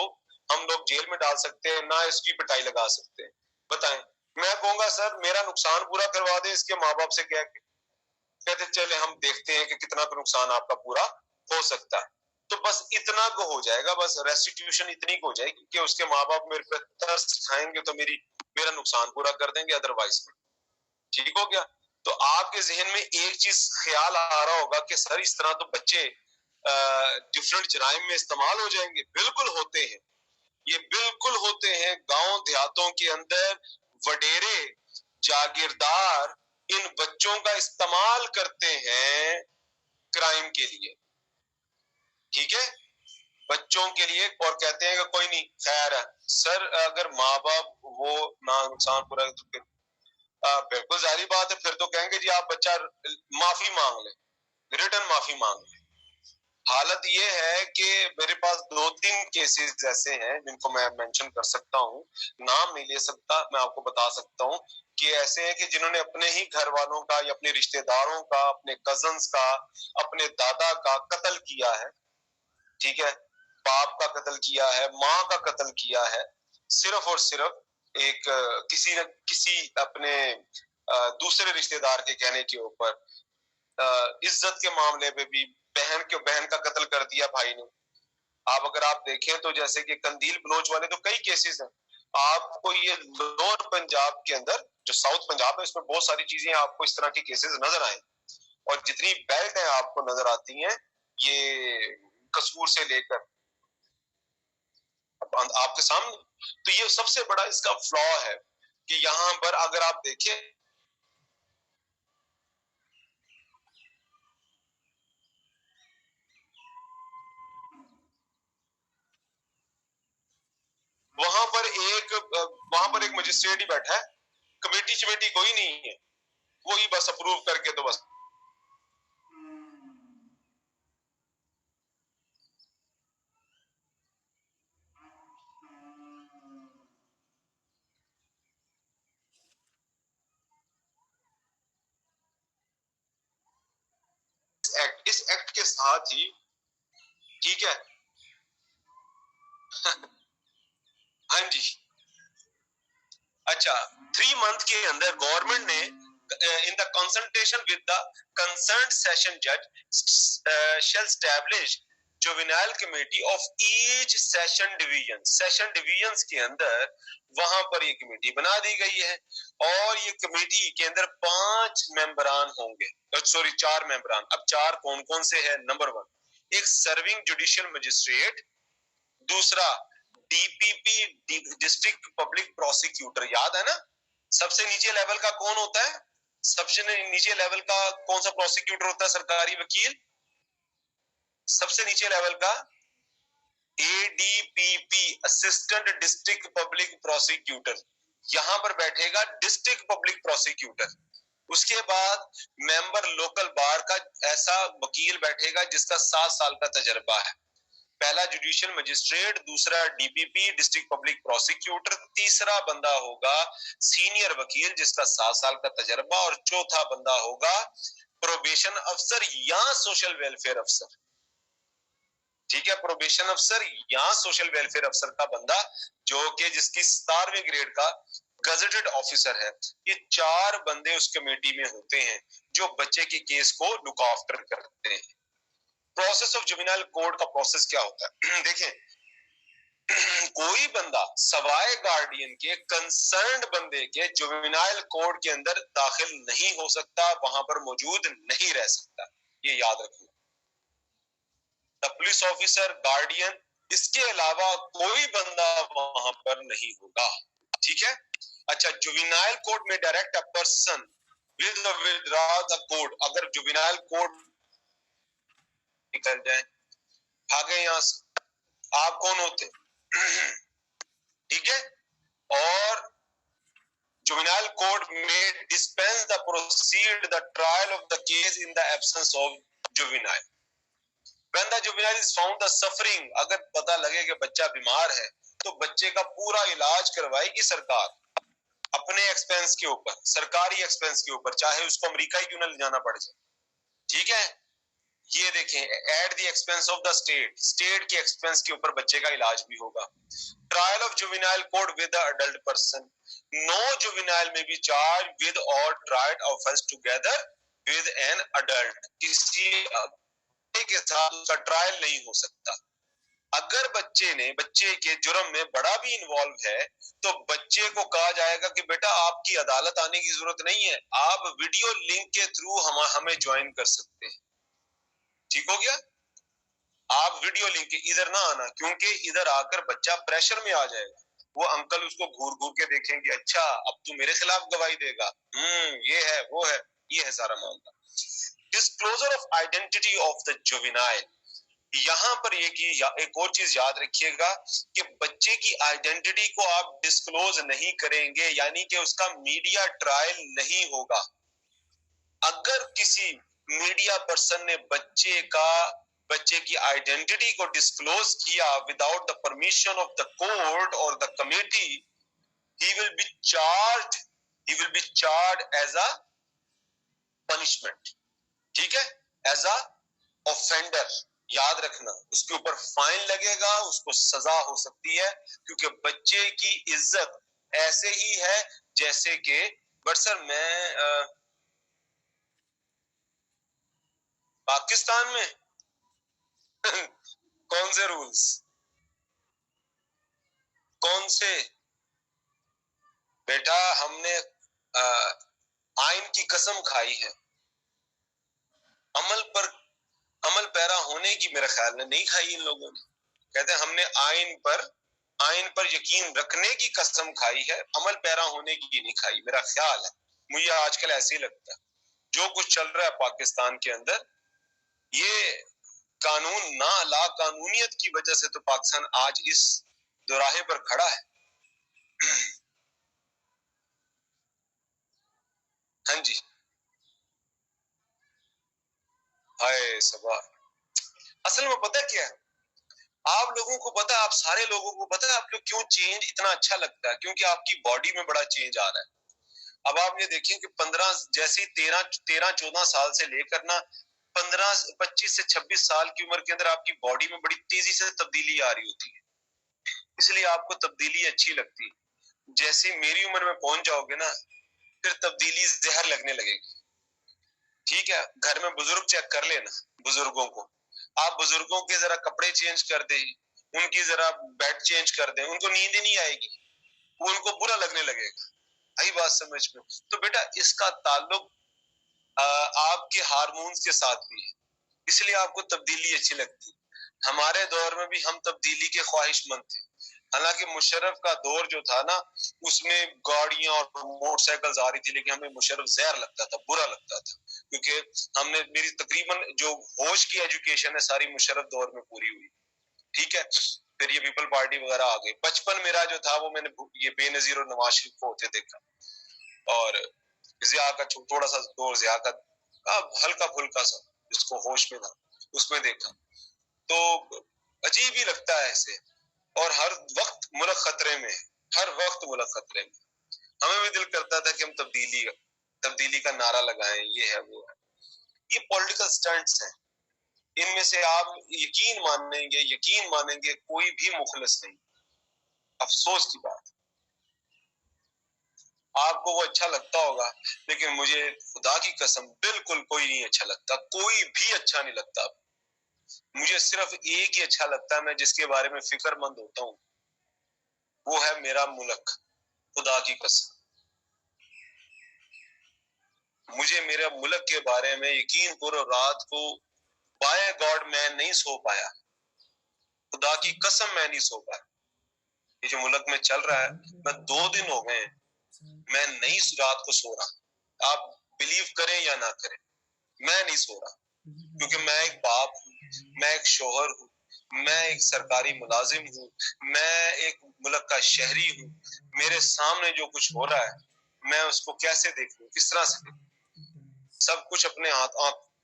हम लोग जेल में डाल सकते हैं, ना इसकी पिटाई लगा सकते हैं। बताएं, मैं कहूंगा सर मेरा नुकसान पूरा करवा दे इसके माँ बाप से कह के, कहते चले हम देखते हैं कि कितना नुकसान आपका पूरा हो सकता है, तो बस इतना को हो जाएगा, बस रेस्टिट्यूशन इतनी को हो जाएगी कि उसके माँ बाप मेरे पे तरस खाएंगे तो मेरा नुकसान पूरा कर देंगे, अदरवाइज ठीक हो गया। तो आपके जहन में एक चीज ख्याल आ रहा होगा कि सर इस तरह तो बच्चे डिफरेंट जराइम में इस्तेमाल हो जाएंगे। बिल्कुल होते हैं, ये बिल्कुल होते हैं। गांव देहातों के अंदर वडेरे जागीरदार इन बच्चों का इस्तेमाल करते हैं क्राइम के लिए, ठीक है, बच्चों के लिए, और कहते हैं कि कोई नहीं खैर है। सर अगर माँ बाप वो ना नुकसान पूरा, तो बिल्कुल जारी बात है, फिर तो कहेंगे जी आप बच्चा माफी मांग ले, रिटर्न माफी मांग ले। हालत ये है कि मेरे पास 2-3 केसेस ऐसे हैं जिनको मैं मेंशन कर सकता हूँ, नाम नहीं ले सकता, मैं आपको बता सकता हूँ कि ऐसे हैं कि जिन्होंने अपने ही घर वालों का या अपने रिश्तेदारों का, अपने कजन्स का, अपने दादा का कत्ल किया है, ठीक है, बाप का कत्ल किया है, माँ का कत्ल किया है, सिर्फ और सिर्फ एक किसी न किसी अपने दूसरे रिश्तेदार के कहने के ऊपर। इज्जत के मामले में भी बहन का कत्ल कर दिया भाई ने। अगर आप देखें तो जैसे कि कंदील बलोच वाले तो कई केसेस हैं, आपको ये लोअर पंजाब के अंदर जो साउथ पंजाब है इसमें बहुत सारी चीजें आपको इस तरह की केसेस नजर आए, और जितनी बेल्ट है आपको नजर आती हैं ये कसूर से लेकर आपके सामने। तो ये सबसे बड़ा इसका फ्लॉ है कि यहाँ पर अगर आप देखें मजिस्ट्रेट ही बैठा है, कमेटी शमेटी कोई नहीं है, वो ही बस अप्रूव करके तो बस इस एक्ट के साथ ही, ठीक है हाँ जी, अच्छा 3 मंथ के अंदर गवर्नमेंट ने in the consultation with the concerned session judge shall establish juvenile committee of each session division. session divisions के अंदर वहां पर ये कमेटी बना दी गई है और ये कमेटी के अंदर 5 मेंबरान होंगे, सॉरी 4 मेंबरान। अब 4 कौन कौन से हैं? नंबर 1 एक सर्विंग जुडिशियल मजिस्ट्रेट, दूसरा डीपीपी डिस्ट्रिक्ट पब्लिक प्रोसिक्यूटर, याद है ना सबसे नीचे लेवल का कौन होता है? सबसे नीचे लेवल का कौन सा प्रोसिक्यूटर होता है? सरकारी वकील। सबसे नीचे लेवल का एडीपीपी असिस्टेंट डिस्ट्रिक्ट पब्लिक प्रोसिक्यूटर, यहां पर बैठेगा डिस्ट्रिक्ट पब्लिक प्रोसिक्यूटर। उसके बाद मेंबर लोकल बार का ऐसा वकील बैठेगा जिसका 7 साल का तजर्बा है। पहला जुडिशियल मजिस्ट्रेट, दूसरा डीपीपी डिस्ट्रिक्ट पब्लिक प्रोसिक्यूटर, तीसरा बंदा होगा सीनियर वकील जिसका 7 साल का तजर्बा, और चौथा बंदा होगा प्रोबेशन अफसर या सोशल वेलफेयर अफसर। ठीक है, प्रोबेशन अफसर या सोशल वेलफेयर अफसर का बंदा जो कि जिसकी 17वें ग्रेड का गजेटेड ऑफिसर है। ये 4 बंदे उस कमेटी में होते हैं जो बच्चे के केस को लुक आफ्टर करते हैं। प्रोसेस ऑफ जुवेनाइल कोड का प्रोसेस क्या होता है? देखें, कोई बंदा सवाए गार्डियन के कंसर्न्ड बंदे के जुवेनाइल कोड के अंदर दाखिल नहीं हो सकता, वहां पर मौजूद नहीं रह सकता, ये याद रखना। द पुलिस ऑफिसर, गार्डियन, इसके अलावा कोई बंदा वहां पर नहीं होगा। ठीक है, अच्छा जुवेनाइल कोड में direct a person will withdraw the code. अगर जुवेनाइल कोड निकल जाए, भागे यहां से, आप कौन होते? ठीक है, और जुवेनाइल कोड में dispense the proceed the trial of the case in the absence of juvenile. When the juvenile is found the suffering, अगर पता लगे कि बच्चा बीमार है तो बच्चे का पूरा इलाज करवाएगी सरकार अपने एक्सपेंस के ऊपर, सरकारी एक्सपेंस के ऊपर, चाहे उसको अमेरिका ही क्यों ना ले जाना पड़ जाए। ठीक है, ये देखें, at the expense of the state, state के एक्सपेंस के ऊपर बच्चे का इलाज भी होगा। Trial of juvenile code with adult person, no juvenile may be charge with और tried offence together with an adult, किसी के साथ उसका ट्रायल नहीं हो सकता। अगर बच्चे के जुर्म में बड़ा भी इन्वॉल्व है तो बच्चे को कहा जाएगा कि बेटा आपकी अदालत आने की जरूरत नहीं है, आप वीडियो लिंक के थ्रू हमें ज्वाइन कर सकते हैं। ठीक हो गया, आप वीडियो लिंक इधर ना आना, क्योंकि इधर आकर बच्चा प्रेशर में आ जाएगा। वो अंकल उसको घूर घूर के देखेंगे, अच्छा अब तू मेरे खिलाफ गवाही देगा, ये है वो है, ये है सारा मामला। Disclosure of identity of the juvenile, यहां पर एक और चीज याद रखिएगा कि बच्चे की आइडेंटिटी को आप डिस्क्लोज नहीं करेंगे, यानी कि उसका मीडिया ट्रायल नहीं होगा। अगर किसी मीडिया पर्सन ने बच्चे की आइडेंटिटी को डिस्क्लोज किया without the permission of the court और the committee, he will be charged as a punishment। ठीक है, एज अ ऑफेंडर, याद रखना, उसके ऊपर फाइन लगेगा, उसको सजा हो सकती है, क्योंकि बच्चे की इज्जत ऐसे ही है जैसे कि, बट सर मैं पाकिस्तान में कौन से रूल्स, कौन से? बेटा हमने आइन की कसम खाई है, अमल पैरा होने की मेरे ख्याल में नहीं खाई इन लोगों ने। कहते हैं हमने आइन पर यकीन रखने की कसम खाई है, अमल पैरा होने की नहीं खाई, मेरा ख्याल है, मुझे आजकल ऐसे ही लगता है। जो कुछ चल रहा है पाकिस्तान के अंदर, ये कानून ना ला कानूनियत की वजह से तो पाकिस्तान आज इस दोराहे पर खड़ा है। जी। हाय सबा, असल में पता क्या है, आप लोगों को पता है, आप सारे लोगों को पता है आपको क्यों चेंज इतना अच्छा लगता है? क्योंकि आपकी बॉडी में बड़ा चेंज आ रहा है। अब आप ये देखिए कि 15 जैसे 13-14 साल से लेकर ना 15 25 से 26 साल की उम्र के अंदर आपकी बॉडी में बड़ी तेजी से तब्दीली आ रही होती है, इसलिए आपको तब्दीली अच्छी लगती है। जैसे मेरी उम्र में पहुंच जाओगे ना, फिर तब्दीली जहर लगने लगेगी। ठीक है, घर में बुजुर्ग चेक कर लेना, बुजुर्गों को आप बुजुर्गों के जरा कपड़े चेंज कर दे, उनकी जरा बेड चेंज कर दे, उनको नींद ही नहीं आएगी, वो उनको बुरा लगने लगेगा। आई बात समझ में? तो बेटा इसका ताल्लुक आपके हार्मोन्स के साथ भी है, इसलिए आपको तब्दीली अच्छी लगती है। हमारे दौर में भी हम तब्दीली के ख्वाहिशमंद थे। हालांकि मुशर्रफ का दौर जो था ना, उसमें गाड़ियां और मोटरसाइकिल आ रही थी, लेकिन हमें मुशर्रफ जहर लगता था, बुरा लगता था, क्योंकि हमने मेरी तकरीबन जो होश की एजुकेशन है सारी मुशर्रफ दौर में पूरी हुई। ठीक है, फिर ये पीपल पार्टी वगैरह आ गई। बचपन मेरा जो था वो मैंने ये बेनजीर और नवाज शरीफ को होते देखा, और जिया का थोड़ा सा दौर, जिया का हल्का फुल्का सा जिसको होश में था उसमें देखा, तो अजीब ही लगता है ऐसे। और हर वक्त मुल्क खतरे में है, हर वक्त मुल्क खतरे में। हमें भी दिल करता था कि हम तब्दीली का नारा लगाएं, ये है वो है। ये पॉलिटिकल स्टंट्स हैं, इनमें से आप यकीन मानेंगे कोई भी मुखलिस नहीं। अफसोस की बात, आपको वो अच्छा लगता होगा, लेकिन मुझे खुदा की कसम बिल्कुल कोई नहीं अच्छा लगता, कोई भी अच्छा नहीं लगता। मुझे सिर्फ एक ही अच्छा लगता है, मैं जिसके बारे में फिक्रमंद होता हूँ, वो है मेरा मुल्क। खुदा की कसम, मुझे मेरे मुल्क के बारे में यकीन करो, रात को बाय गॉड मैं नहीं सो पाया, खुदा की कसम मैं नहीं सो पाया। ये जो मुल्क में चल रहा है, मैं 2 दिन हो गए मैं नहीं रात को सो रहा। आप बिलीव करें या ना करें, मैं नहीं सो रहा, क्योंकि मैं एक बाप हूँ, मैं एक शोहर हूँ, मैं एक सरकारी मुलाजिम हूँ, मैं एक मुल्क का शहरी हूँ। मेरे सामने जो कुछ हो रहा है, मैं उसको कैसे देखूं, किस तरह से देखूं? सब कुछ अपने हाथ,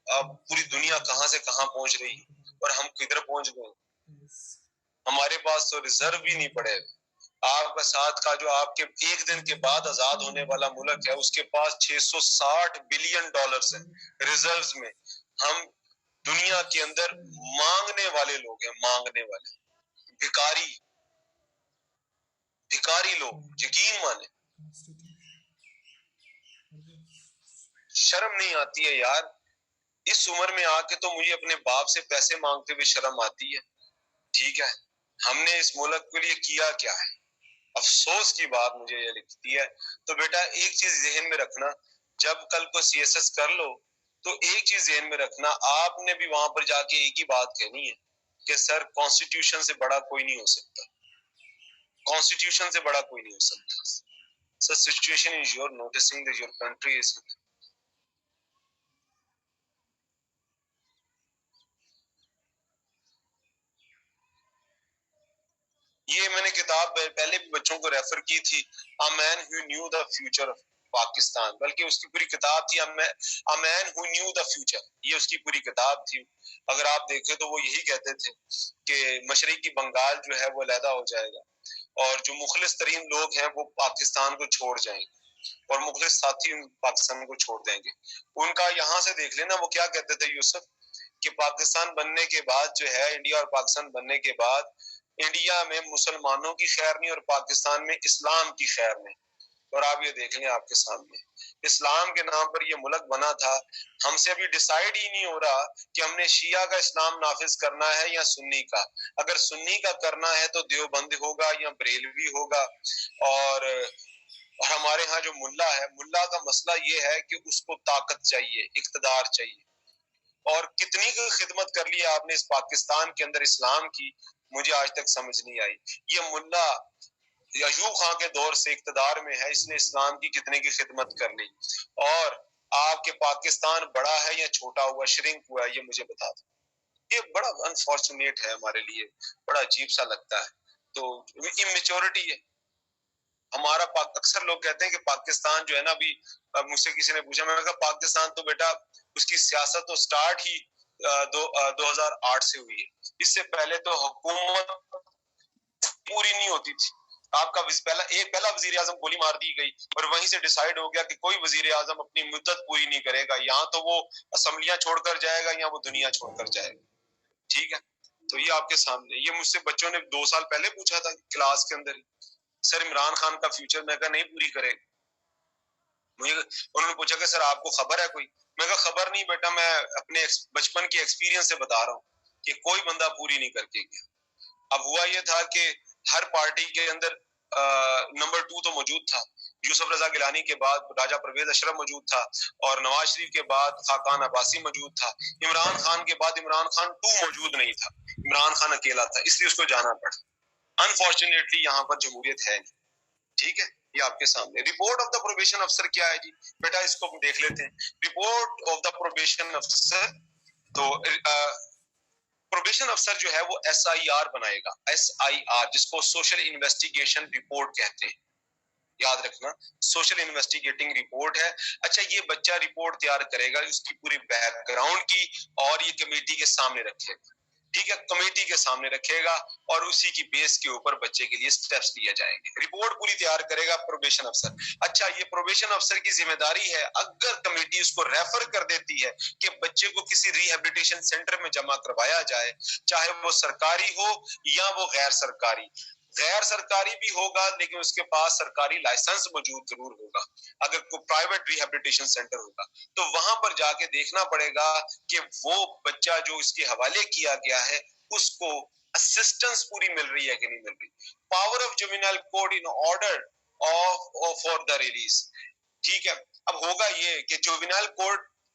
पूरी दुनिया कहां से कहां पहुंच रही है और हम किधर पहुंच गए। हमारे पास तो रिजर्व भी नहीं पड़े। आपका साथ का जो आपके एक दिन के बाद आजाद होने वाला मुल्क है, उसके पास 660 बिलियन डॉलर्स है रिजर्व्स में। हम दुनिया के अंदर मांगने वाले लोग हैं, मांगने वाले भिकारी, भिकारी लोग, यकीन माने। शर्म नहीं आती है यार, इस उम्र में आके तो मुझे अपने बाप से पैसे मांगते हुए शर्म आती है। ठीक है, हमने इस मुल्क के लिए किया क्या है? अफसोस की बात मुझे ये लगती है। तो बेटा एक चीज जहन में रखना, जब कल को सीएसएस कर लो तो एक चीज जहन में रखना, आपने भी वहां पर जाके एक ही बात कहनी है कि सर कॉन्स्टिट्यूशन से बड़ा कोई नहीं हो सकता, कॉन्स्टिट्यूशन से बड़ा कोई नहीं हो सकता। Sir situation is your noticing that your country is, ये मैंने किताब पहले भी बच्चों को रेफर की थी, a man who knew the future of Pakistan, बल्कि उसकी पूरी किताब थी a man who knew the future, ये उसकी पूरी किताब थी। अगर आप देखें तो वो यही कहते थे कि मशरकी बंगाल जो है वो अलहदा हो जाएगा, और जो मुखलिस तरीन लोग हैं वो पाकिस्तान को छोड़ जाएंगे, और मुखलिस साथी पाकिस्तान को छोड़ देंगे। उनका यहाँ से देख लेना वो क्या कहते थे यूसुफ, कि पाकिस्तान बनने के बाद जो है, इंडिया और पाकिस्तान बनने के बाद इंडिया में मुसलमानों की खैर नहीं और पाकिस्तान में इस्लाम की खैर नहीं। और आप ये देख लें आपके सामने, इस्लाम के नाम पर ये मुल्क बना था। हमसे अभी डिसाइड ही नहीं हो रहा कि हमने शिया का इस्लाम नाफिज करना है या सुन्नी का। अगर सुन्नी का करना है तो देवबंद होगा या बरेलवी होगा। और हमारे यहाँ जो मुल्ला है, मुल्ला का मसला ये है कि उसको ताकत चाहिए, इक्तदार चाहिए। और कितनी की खिदमत कर ली आपने इस पाकिस्तान के अंदर इस्लाम की, मुझे आज तक समझ नहीं आई। ये मुल्ला अयूब खान के दौर से इक्तदार में है, इसने इस्लाम की कितने की खिदमत कर ली। और आपके पाकिस्तान बड़ा है या छोटा हुआ, श्रिंक हुआ है, ये मुझे बता दो। ये बड़ा अनफॉर्चुनेट है हमारे लिए, बड़ा अजीब सा लगता है। तो इमेच्योरिटी है, हमारा अक्सर लोग कहते हैं कि पाकिस्तान जो है ना, अभी मुझसे किसी ने पूछा, मैंने कहा पाकिस्तान तो बेटा उसकी सियासत तो स्टार्ट ही 2008 से हुई है। इससे पहले तो हुकूमत पूरी नहीं होती थी। आपका पहला वजीर आजम गोली मार दी गई और वहीं से डिसाइड हो गया कि कोई वजीर आजम अपनी मुद्दत पूरी नहीं करेगा, यहाँ तो वो असम्बलियां छोड़कर जाएगा या वो दुनिया छोड़कर जाएगा। ठीक है, तो ये आपके सामने, ये मुझसे बच्चों ने 2 साल पहले पूछा था क्लास के अंदर ही, सर इमरान खान का फ्यूचर, मैं कहा नहीं पूरी करेगा। मुझे उन्होंने पूछा कि सर आपको खबर है कोई, मैं कहा खबर नहीं बेटा, मैं अपने बचपन के एक्सपीरियंस से बता रहा हूँ कि कोई बंदा पूरी नहीं करके गया। अब हुआ ये था कि हर पार्टी के अंदर नंबर 2 तो मौजूद था, यूसुफ रजा गिलानी के बाद राजा परवेज अशरफ मौजूद था और नवाज शरीफ के बाद खाकान अब्बासी मौजूद था। इमरान खान के बाद इमरान खान 2 मौजूद नहीं था, इमरान खान अकेला था, इसलिए उसको जाना पड़ा। अनफॉर्चुनेटली यहाँ पर जमहूरियत है नहीं। ठीक है, ये आपके सामने रिपोर्ट ऑफ द प्रोबेशन अफसर क्या है जी बेटा, इसको हम देख लेते हैं। रिपोर्ट ऑफ द प्रोबेशन अफसर, तो प्रोबेशन अफसर जो है वो SIR बनाएगा, SIR, जिसको सोशल इन्वेस्टिगेशन रिपोर्ट कहते हैं, याद रखना, सोशल इन्वेस्टिगेटिंग रिपोर्ट है। अच्छा, ये बच्चा रिपोर्ट तैयार करेगा उसकी पूरी बैकग्राउंड की और ये कमेटी के सामने रखेगा। ठीक है, कमेटी के सामने रखेगा और उसी की बेस के ऊपर बच्चे के लिए स्टेप्स लिए जाएंगे। रिपोर्ट पूरी तैयार करेगा प्रोबेशन अफसर। अच्छा, ये प्रोबेशन अफसर की जिम्मेदारी है, अगर कमेटी उसको रेफर कर देती है कि बच्चे को किसी रिहेबिलिटेशन सेंटर में जमा करवाया जाए, चाहे वो सरकारी हो या वो गैर सरकारी, गैर सरकारी भी होगा लेकिन उसके पास सरकारी लाइसेंस मौजूद जरूर होगा। अगर कोई प्राइवेट रिहेबिलिटेशन सेंटर होगा तो वहां पर जाके देखना पड़ेगा कि वो बच्चा जो इसके हवाले किया गया है उसको असिस्टेंस पूरी मिल रही है कि नहीं मिल रही। Power of juvenile code in order of for the release. ठीक है, अब होगा ये कि जुवेनाइल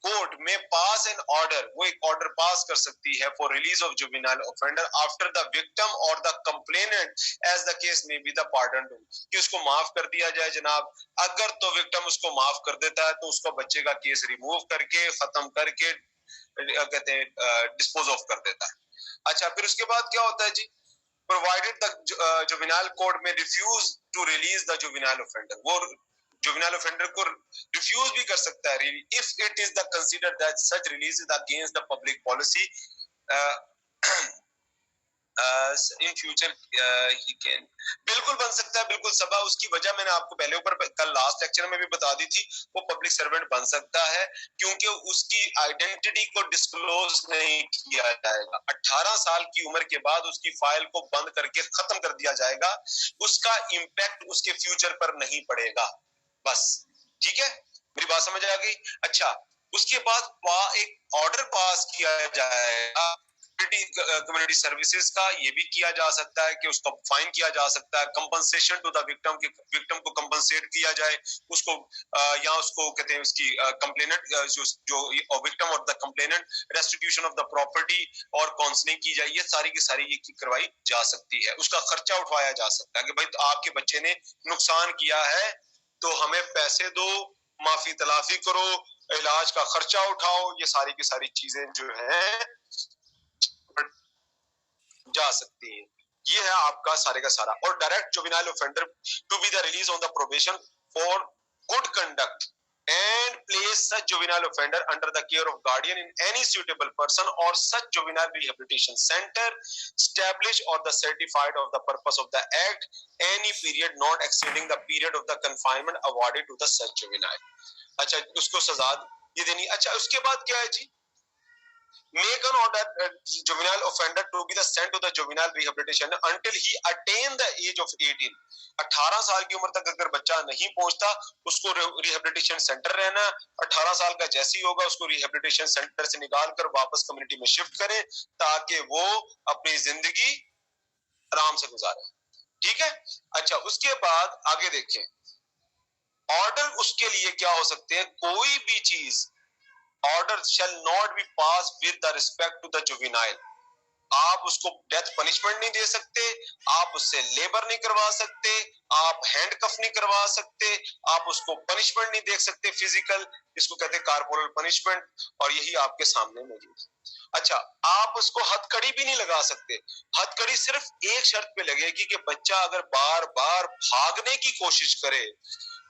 कोर्ट में पास एन ऑर्डर, वो एक ऑर्डर पास कर सकती है for release of juvenile offender after the victim और the complainant as the case में बी द पार्डन, कि उसको माफ कर दिया जाए जनाब। अगर तो विक्टिम उसको माफ कर देता है तो उसको बच्चे का केस रिमूव करके खत्म करके कहते हैं डिस्पोज ऑफ कर देता है। अच्छा, फिर उसके बाद क्या होता है जी, provided the juvenile court may refuse to release the juvenile offender, वो जुवेनाइल ऑफेंडर को रिफ्यूज भी कर सकता है if it is the consider that such release is against the public policy in future he can, बिल्कुल बन सकता है, बिल्कुल सबा। उसकी वजह मैंने आपको पहले ऊपर कल लास्ट लेक्चर में भी बता दी थी, वो पब्लिक सर्वेंट बन सकता है क्योंकि उसकी आइडेंटिटी को डिस्क्लोज नहीं किया जाएगा। 18 साल की उम्र के बाद उसकी फाइल को बंद करके खत्म कर दिया जाएगा, उसका इम्पैक्ट उसके फ्यूचर पर नहीं पड़ेगा, बस। ठीक है, मेरी बात समझ आ गई। अच्छा, उसके बाद एक ऑर्डर पास किया जाएगा कम्युनिटी सर्विसेज का, ये भी किया जा सकता है कि उसको फाइन किया जा सकता है, कंपनसेशन टू द विक्टिम, के विक्टिम को कंपनसेट किया जाए, उसको या उसको कहते हैं उसकी कंप्लेनेंट जो विक्टिम और the complainant, restitution of the property और काउंसलिंग की जाए, ये सारी की सारी ये करवाई जा सकती है। उसका खर्चा उठवाया जा सकता है कि भाई तो आपके बच्चे ने नुकसान किया है तो हमें पैसे दो, माफी तलाफी करो, इलाज का खर्चा उठाओ, ये सारी की सारी चीजें जो है जा सकती है। ये है आपका सारे का सारा। और direct juvenile offender to be the release on the probation for good conduct and place such juvenile offender under the care of guardian in any suitable person or such juvenile rehabilitation center established or the certified of the purpose of the act any period not exceeding the period of the confinement awarded to the such juvenile। अच्छा, उसको सजा ये देनी। अच्छा, उसके बाद क्या है जी, make an order juvenile offender to be the sent to the juvenile rehabilitation until he attain the age of 18। 18 साल की उम्र तक अगर बच्चा नहीं पहुंचता उसको रिहेबिलिटेशन सेंटर रहना। 18 साल का जैसे ही होगा उसको रिहेबिलिटेशन सेंटर से निकाल कर वापस कम्युनिटी में शिफ्ट करें ताकि वो अपनी जिंदगी आराम से गुजारे। ठीक है, अच्छा, उसके बाद आगे देखें, ऑर्डर उसके लिए क्या हो सकते हैं, कोई भी चीज order shall not be pass with the respect to the juvenile. आप उसको डेथ पनिशमेंट नहीं दे सकते, आप उससे लेबर नहीं करवा सकते, आप हैंड कफ नहीं करवा सकते, आप उसको पनिशमेंट नहीं देख सकते फिजिकल, इसको कहते हैं कार्पोरल पनिशमेंट, और यही आपके सामने मौजूद है। अच्छा, आप उसको हथकड़ी भी नहीं लगा सकते। हथकड़ी सिर्फ एक शर्त पे लगेगी कि बच्चा अगर बार बार भागने की कोशिश करे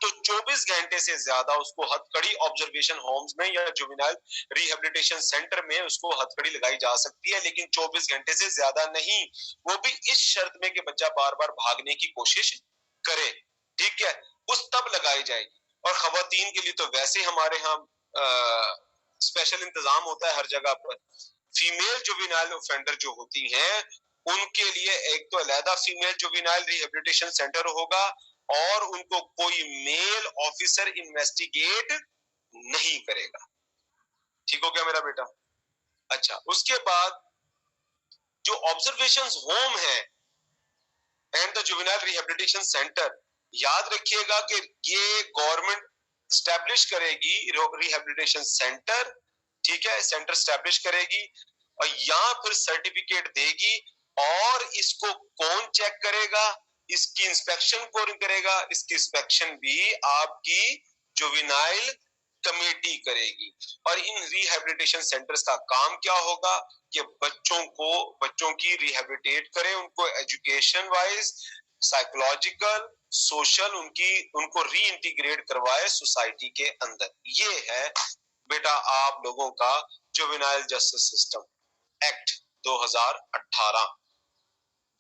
तो 24 घंटे से ज्यादा उसको हथकड़ी ऑब्जर्वेशन होम्स में या जुवेनाइल रिहेबिलिटेशन सेंटर में उसको हथकड़ी लगाई जा सकती है, लेकिन 24 घंटे से ज्यादा नहीं, वो भी इस शर्त में कि बच्चा बार बार भागने की कोशिश करे, ठीक है, उस तब लगाई जाएगी। और खवातीन के लिए तो वैसे हमारे यहाँ स्पेशल इंतजाम होता है हर जगह पर। फीमेल जुवेनाइल ऑफेंडर जो होती हैं उनके लिए एक तो अलहदा फीमेल जुवेनाइल रिहेबिलिटेशन सेंटर होगा, और उनको कोई मेल ऑफिसर इन्वेस्टिगेट नहीं करेगा। ठीक हो गया मेरा बेटा? अच्छा, उसके बाद जो ऑब्जर्वेशन होम है and the juvenile rehabilitation centre, याद रखिएगा कि ये गवर्नमेंट स्टैब्लिश करेगी रिहेबिलिटेशन सेंटर, ठीक है, सेंटर स्टैब्लिश करेगी और यहाँ फिर सर्टिफिकेट देगी, और इसको कौन चेक करेगा? इसकी इंस्पेक्शन कौन करेगा? इसकी इंस्पेक्शन भी आपकी जुवेनाइल कमेटी करेगी। और इन रिहेबिलिटेशन सेंटर्स का काम क्या होगा कि बच्चों की रिहेबिलिटेट करे, उनको एजुकेशन वाइज, साइकोलॉजिकल, सोशल उनको रीइंटीग्रेट करवाए सोसाइटी के अंदर। ये है बेटा आप लोगों का जुवेनाइल जस्टिस सिस्टम एक्ट 2018।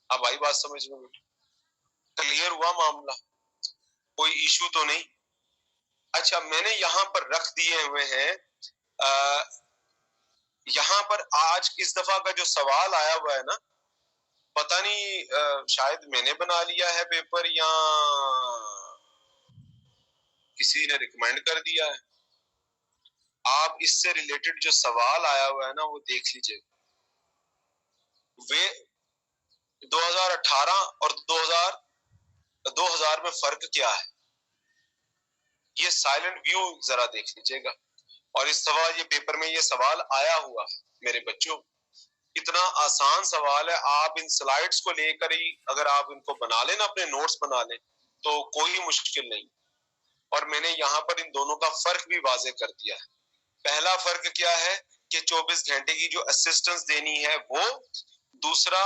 अब आई बात समझ में बेटा? क्लियर हुआ मामला? कोई इशू तो नहीं? अच्छा, मैंने यहाँ पर रख दिए हुए हैं, यहाँ पर आज इस दफा का जो सवाल आया हुआ है ना, पता नहीं शायद मैंने बना लिया है पेपर या किसी ने रिकमेंड कर दिया है। आप इससे रिलेटेड जो सवाल आया हुआ है ना वो देख लीजिए। वे 2018 और 2000 में फर्क क्या है, ये साइलेंट व्यू जरा देख लीजिएगा। और इस सवाल ये पेपर में ये सवाल आया हुआ है मेरे बच्चों, इतना आसान सवाल है। आप इन स्लाइड्स को लेकर ही अगर आप इनको बना लेना, अपने नोट्स बना लें, तो कोई मुश्किल नहीं। और मैंने यहाँ पर इन दोनों का फर्क भी वाजे कर दिया है। पहला फर्क क्या है कि 24 घंटे की जो असिस्टेंस देनी है वो, दूसरा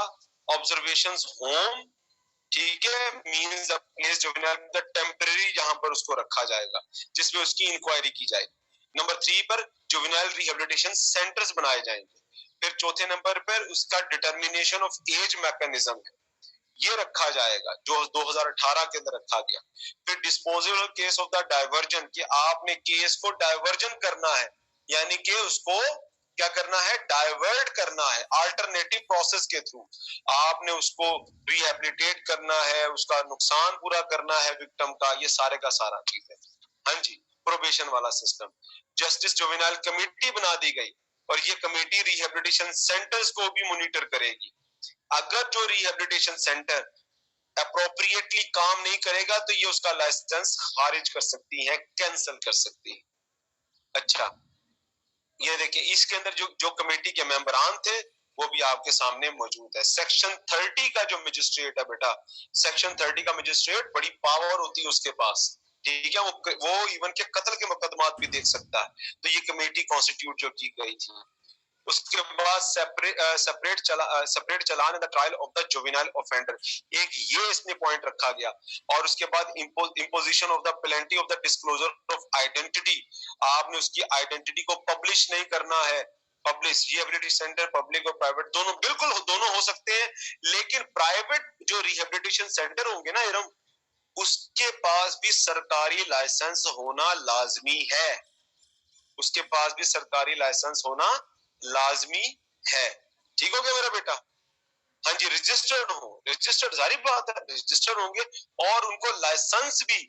ऑब्जर्वेशन होम, ठीक है, मींस द टेम्परेरी जहां पर उसको रखा जाएगा जिसमें उसकी इंक्वायरी की जाएगी। नंबर 3 पर जुवेनाइल रिहेबिलिटेशन सेंटर्स बनाए जाएंगे। फिर चौथे नंबर पर उसका डिटर्मिनेशन ऑफ एज मैकेनिज्म है, ये रखा जाएगा जो 2018 के अंदर रखा गया। फिर disposal case of the diversion, कि आपने केस को डाइवर्जन करना है, यानी कि उसको क्या करना है, डाइवर्ट करना है, अल्टरनेटिव प्रोसेस के थ्रू आपने उसको रिहेबिलिटेट करना है, उसका नुकसान पूरा करना है विक्टिम का, ये सारे का सारा चीज है। हाँ जी, प्रोबेशन वाला सिस्टम। जस्टिस जुवेनाइल कमेटी बना दी गई, और ये कमेटी रिहेबिलिटेशन सेंटर्स को भी मॉनिटर करेगी। अगर जो रिहेबिलिटेशन सेंटर अप्रोप्रिएटली काम नहीं करेगा तो ये उसका लाइसेंस खारिज कर सकती है, कैंसिल कर सकती है। अच्छा, ये देखिए इसके अंदर जो कमेटी के मेंबरान थे वो भी आपके सामने मौजूद है। सेक्शन 30 का जो मजिस्ट्रेट है बेटा, सेक्शन 30 का मजिस्ट्रेट बड़ी पावर होती है उसके पास, ठीक है, वो इवन के कत्ल के मुकदमात भी देख सकता है। तो ये कमेटी कॉन्स्टिट्यूट जो की गई थी। उसके बाद separate challan in the trial of the juvenile offender, एक ये इसमें पॉइंट रखा गया। और उसके बाद imposition of the penalty of the disclosure of identity, आपने उसकी आइडेंटिटी को पब्लिश नहीं करना है। पब्लिश रिहेबिलिटी सेंटर पब्लिक और प्राइवेट दोनों, बिल्कुल दोनों हो सकते हैं, लेकिन प्राइवेट जो रिहेबिलिटेशन सेंटर होंगे ना इरम, उसके पास भी सरकारी लाइसेंस होना लाजमी है, उसके पास भी सरकारी लाइसेंस होना लाजमी है। ठीक हो गया मेरा बेटा? हाँ जी, रजिस्टर्ड हो, रजिस्टर्ड जारी बात है, रजिस्टर्ड होंगे, और उनको लाइसेंस भी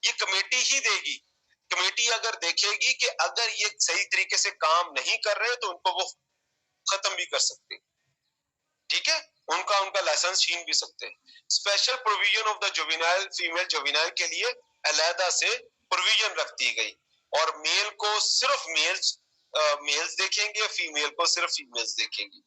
ये कमेटी ही देगी। कमेटी अगर देखेगी कि अगर ये सही तरीके से काम नहीं कर रहे तो उनको वो खत्म भी कर सकते, ठीक है, उनका लाइसेंस छीन भी सकते हैं। Special provision of the juvenile, female juvenile के लिए अलहदा से प्रोविजन रख दी गई, और मेल को सिर्फ मेल्स मेल्स देखेंगे या फीमेल को सिर्फ फीमेल्स देखेंगे।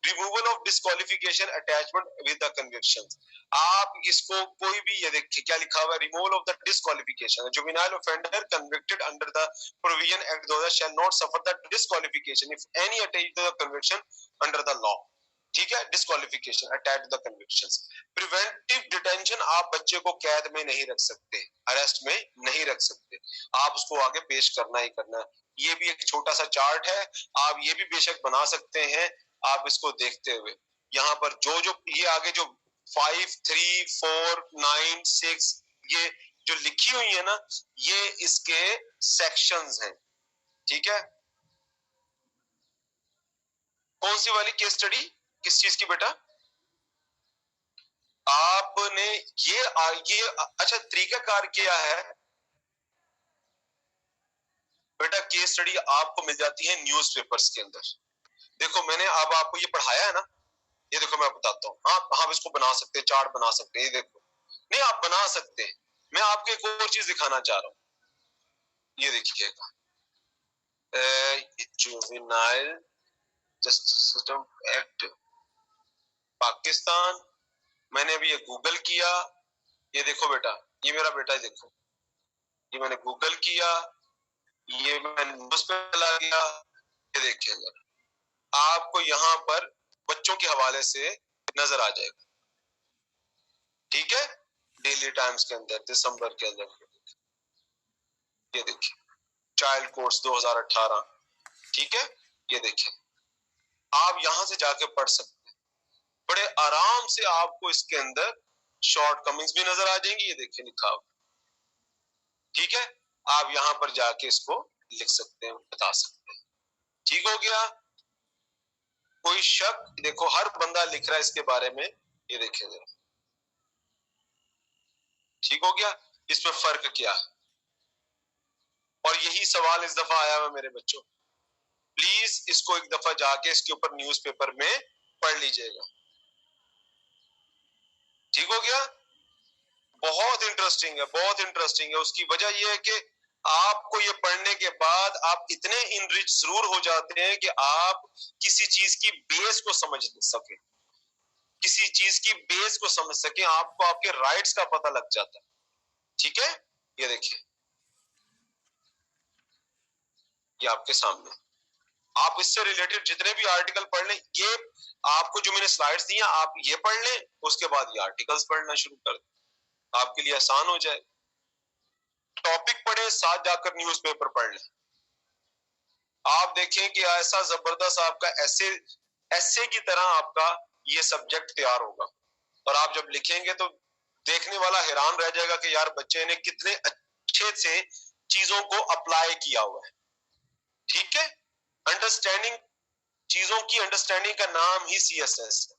Removal of disqualification attachment with the conviction, आप इसको कोई भी, ये देखिए क्या लिखा हुआ है, removal of the disqualification, juvenile offender convicted under the provision act 2000 shall not suffer the disqualification if any attach to the conviction under the law. ठीक है, disqualification attach to the convictions. Preventive detention, आप बच्चे को कैद में नहीं रख सकते, अरेस्ट में नहीं रख सकते, आप उसको आगे पेश करना ही करना है। ये भी एक छोटा सा चार्ट है, आप ये भी बेशक बना सकते हैं, आप इसको देखते हुए यहाँ पर जो जो ये आगे जो 5, 3, 4, 9, 6 ये जो लिखी हुई है ना, ये इसके सेक्शंस हैं। ठीक है, कौन सी वाली केस स्टडी, किस चीज की बेटा? आपने ये अच्छा तरीकाकार क्या है बेटा? केस स्टडी आपको मिल जाती है न्यूज़पेपर्स के अंदर। देखो मैंने अब आपको ये पढ़ाया है ना, ये देखो मैं बताता हूँ। आप इसको बना सकते हैं, चार्ट बना सकते हैं, ये देखो, नहीं आप बना सकते हैं। मैं आपको एक और चीज दिखाना चाह रहा हूँ, ये देखिएगा, juvenile justice system act Pakistan. मैंने अभी ये गूगल किया, ये देखो बेटा, ये मेरा बेटा है, देखो ये मैंने गूगल किया, ये मैंने न्यूज़ पे चला गया, ये देखिए आपको यहाँ पर बच्चों के हवाले से नजर आ जाएगा। ठीक है, डेली टाइम्स के अंदर दिसंबर के अंदर, ये देखिए चाइल्ड कोर्ट्स 2018। ठीक है, ये देखिए आप यहां से जाके पढ़ सकते हैं, बड़े आराम से आपको इसके अंदर शॉर्ट कमिंग्स भी नजर आ जाएंगी, ये देखिए लिखा हुआ। ठीक है, आप यहां पर जाके इसको लिख सकते हैं, बता सकते हैं। ठीक हो गया, कोई शक? देखो हर बंदा लिख रहा है इसके बारे में, ये देखिए जरा। ठीक हो गया, इसमें फर्क क्या है? और यही सवाल इस दफा आया हुआ मेरे बच्चों, प्लीज इसको एक दफा जाके इसके ऊपर न्यूज़पेपर में पढ़ लीजिएगा। ठीक हो गया, बहुत इंटरेस्टिंग है, बहुत इंटरेस्टिंग है। उसकी वजह यह है कि आपको ये पढ़ने के बाद आप इतने इनरिच जरूर हो जाते हैं कि आप किसी चीज की बेस को समझ सके, किसी चीज की बेस को समझ सके, आपको आपके राइट्स का पता लग जाता है। ठीक है, ये देखिए, ये आपके सामने, आप इससे रिलेटेड जितने भी आर्टिकल पढ़ लें, ये आपको जो मैंने स्लाइड्स दी हैं आप ये पढ़ लें, उसके बाद ये आर्टिकल्स पढ़ना शुरू कर दें, आपके लिए आसान हो जाए। टॉपिक पढ़े, साथ जाकर न्यूज़पेपर पढ़ लें, आप देखें कि ऐसा जबरदस्त आपका ऐसे की तरह आपका ये सब्जेक्ट तैयार होगा। और आप जब लिखेंगे तो देखने वाला हैरान रह जाएगा कि यार बच्चे ने कितने अच्छे से चीजों को अप्लाई किया हुआ है। ठीक है, अंडरस्टैंडिंग, चीजों की अंडरस्टैंडिंग का नाम ही CSS है,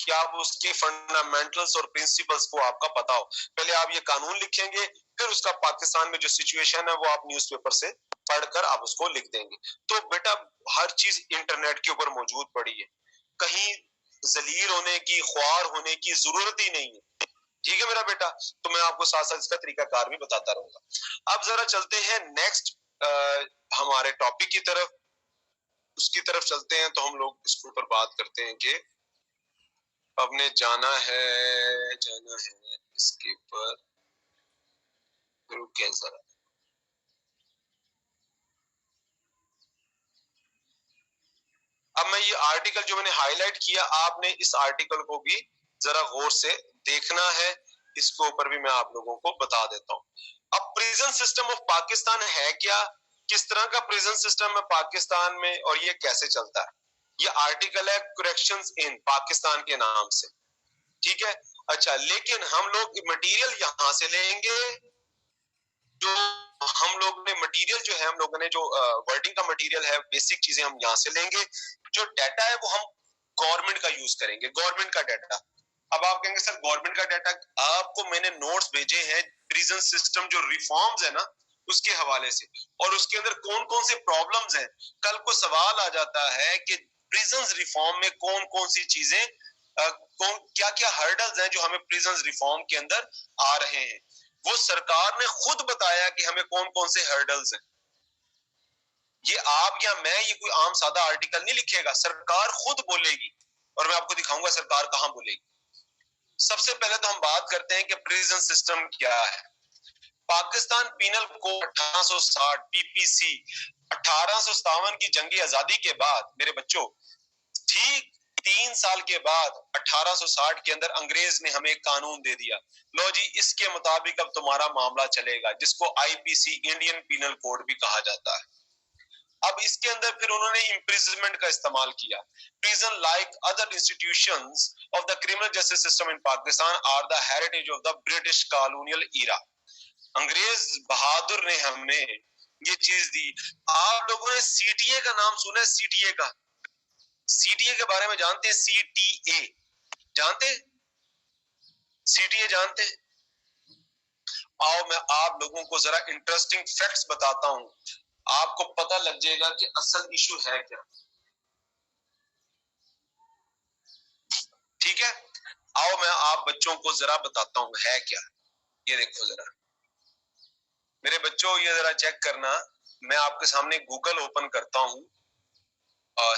कि आप उसके फंडामेंटल्स और प्रिंसिपल्स को आपका पता हो। पहले आप ये कानून लिखेंगे, फिर उसका पाकिस्तान में जो सिचुएशन है वो आप न्यूज़पेपर से पढ़कर आप उसको लिख देंगे। तो बेटा हर चीज इंटरनेट के ऊपर मौजूद पड़ी है, कहीं जलील होने की, ख्वार होने की जरूरत ही नहीं है। ठीक है मेरा बेटा, तो मैं आपको साथ साथ इसका तरीकाकार भी बताता रहूंगा। अब जरा चलते हैं नेक्स्ट हमारे टॉपिक की तरफ, उसकी तरफ चलते हैं। तो हम लोग इसके ऊपर बात करते हैं कि अपने जाना है इसके ऊपर, रुकिए जरा। अब मैं ये आर्टिकल जो मैंने हाईलाइट किया, आपने इस आर्टिकल को भी जरा गौर से देखना है, इसके ऊपर भी मैं आप लोगों को बता देता हूं। अब प्रिजन सिस्टम ऑफ पाकिस्तान है क्या, किस तरह का प्रिजन सिस्टम है पाकिस्तान में और ये कैसे चलता है? ये आर्टिकल है करेक्शंस इन पाकिस्तान के नाम से। ठीक है, अच्छा, लेकिन हम लोग मटेरियल यहां से लेंगे, जो हम लोग ने मटेरियल जो है, हम लोगों ने जो वर्डिंग का मटेरियल है, बेसिक चीजें हम यहाँ से लेंगे। जो डाटा है वो हम गवर्नमेंट का यूज करेंगे, गवर्नमेंट का डाटा। अब आप कहेंगे सर गवर्नमेंट का डाटा, आपको मैंने नोट्स भेजे हैं प्रिजन सिस्टम जो रिफॉर्म्स है ना उसके हवाले से, और उसके अंदर कौन कौन से प्रॉब्लम्स हैं। कल को सवाल आ जाता है कि प्रिजन रिफॉर्म में कौन कौन सी चीजें, कौन क्या क्या हर्डल्स हैं जो हमें प्रिजन रिफॉर्म के अंदर आ रहे हैं। वो सरकार ने खुद बताया कि हमें कौन कौन से हर्डल्स हैं। ये आप या मैं, ये कोई आम सादा आर्टिकल नहीं लिखेगा, सरकार खुद बोलेगी, और मैं आपको दिखाऊंगा सरकार कहां बोलेगी। सबसे पहले तो हम बात करते हैं कि प्रिजन सिस्टम क्या है। पाकिस्तान पीनल कोड 1860 पीपीसी 1857 की जंगी आजादी के बाद मेरे बच्चों, ठीक 3 साल के बाद 1860 के अंदर अंग्रेज ने हमें कानून दे दिया, लो जी इसके मुताबिक अब तुम्हारा मामला चलेगा, जिसको आईपीसी इंडियन पीनल कोड भी कहा जाता है। अब इसके अंदर फिर उन्होंने इम्प्रिजनमेंट का इस्तेमाल किया। Prison like other institutions of the criminal justice system in Pakistan are the heritage of the British colonial era. अंग्रेज बहादुर ने हमें ये चीज दी। आप लोगों ने सीटीए का नाम सुना है? सीटीए का, सीटीए के बारे में जानते हैं? सीटीए जानते? सीटीए जानते? आओ मैं आप लोगों को जरा इंटरेस्टिंग फैक्ट्स बताता हूं, आपको पता लग जाएगा कि असल इशू है क्या। ठीक है, आओ मैं आप बच्चों को जरा बताता हूं है क्या। ये देखो जरा मेरे बच्चों, ये जरा चेक करना, मैं आपके सामने गूगल ओपन करता हूं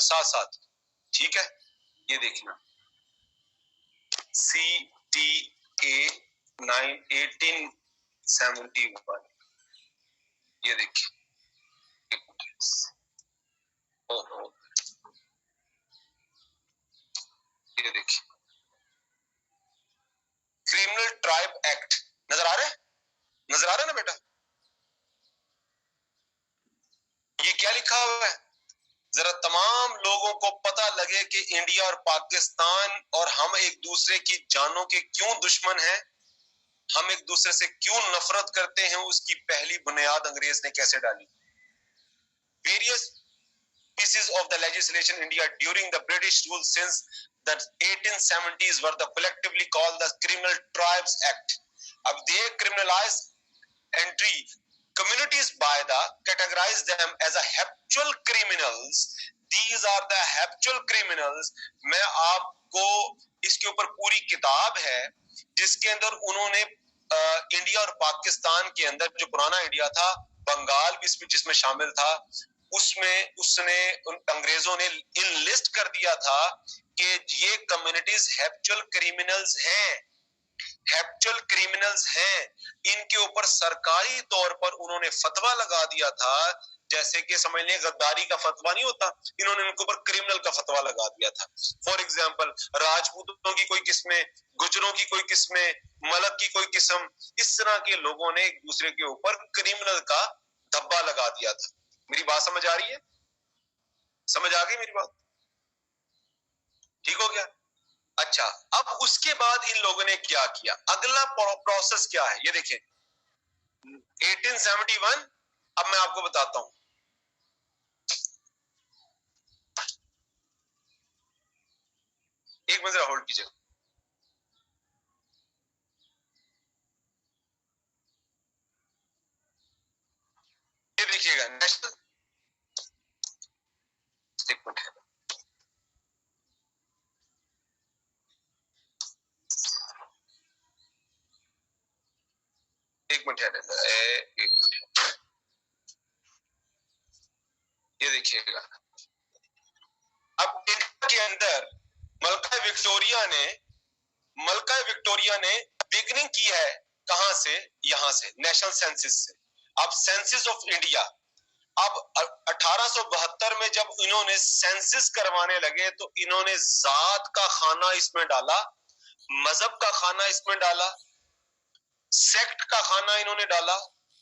साथ साथ, ठीक है। ये देखना CTA 1871, ये देखिए। ओहो, ये देखिए क्रिमिनल ट्राइब एक्ट, नजर आ रहा है? नजर आ रहा है ना बेटा? ये क्या लिखा हुआ है, जरा तमाम लोगों को पता लगे कि इंडिया और पाकिस्तान और हम एक दूसरे की जानों के क्यों दुश्मन हैं, हम एक दूसरे से क्यों नफरत करते हैं, उसकी पहली बुनियाद अंग्रेज ने कैसे डाली। Various pieces of the legislation India during the British rule since the 1870s were the collectively called the Criminal Tribes Act. अब they criminalize entry communities by the categorize them as a habitual criminals. These are the habitual criminals. मैं आपको इसके ऊपर पूरी किताब है जिसके अंदर उन्होंने इंडिया और पाकिस्तान के अंदर जो पुराना इंडिया था, बंगाल भी जिसमें शामिल था, उसमें उसने अंग्रेजों ने लिस्ट कर दिया था कि ये कम्युनिटीज हैबिचुअल क्रिमिनल्स हैं, हैबिचुअल क्रिमिनल्स हैं। इनके ऊपर सरकारी तौर पर उन्होंने फतवा लगा दिया था, जैसे कि समझ लें गद्दारी का फतवा नहीं होता, इन्होंने इनके ऊपर क्रिमिनल का फतवा लगा दिया था। फॉर एग्जाम्पल राजपूतों की कोई किस्में, गुजरों की कोई किस्में, मलक की कोई किस्म, इस तरह के लोगों ने एक दूसरे के ऊपर क्रिमिनल का धब्बा लगा दिया था। मेरी बात समझ आ रही है? समझ आ गई मेरी बात? ठीक हो गया। अच्छा, अब उसके बाद इन लोगों ने क्या किया, अगला प्रोसेस क्या है, ये देखें 1871। अब मैं आपको बताता हूं, एक मिनट होल्ड कीजिए। ये देखिएगा नेशनल, एक मिनट है, एक मिनट है, एक मिनट, ये देखिएगा। अब इंडिया के अंदर मलका विक्टोरिया ने बिगनिंग की है, कहां से? यहां से, नेशनल सेंसिस से। अब सेंसिस ऑफ इंडिया, अब 1872 में जब इन्होंने सेंसिस करवाने लगे तो इन्होंने जात का खाना इसमें डाला, मजहब का खाना इसमें डाला, सेक्ट का खाना इन्होंने डाला,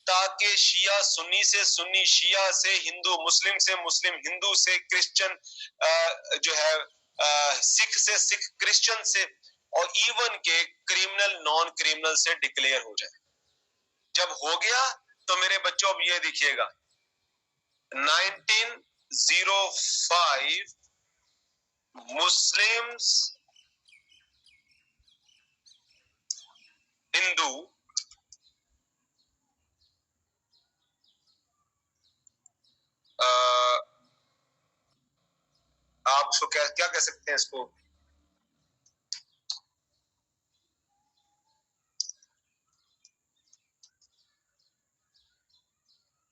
ताकि शिया सुन्नी से, सुन्नी शिया से, हिंदू मुस्लिम से, मुस्लिम हिंदू से, क्रिश्चियन जो है सिख से, सिख क्रिश्चियन से, और इवन के क्रिमिनल नॉन क्रिमिनल से डिक्लेयर हो जाए। जब हो गया तो मेरे बच्चों अब ये देखिएगा 1905 मुस्लिम्स, हिंदू, आप उसको क्या क्या कह सकते हैं इसको,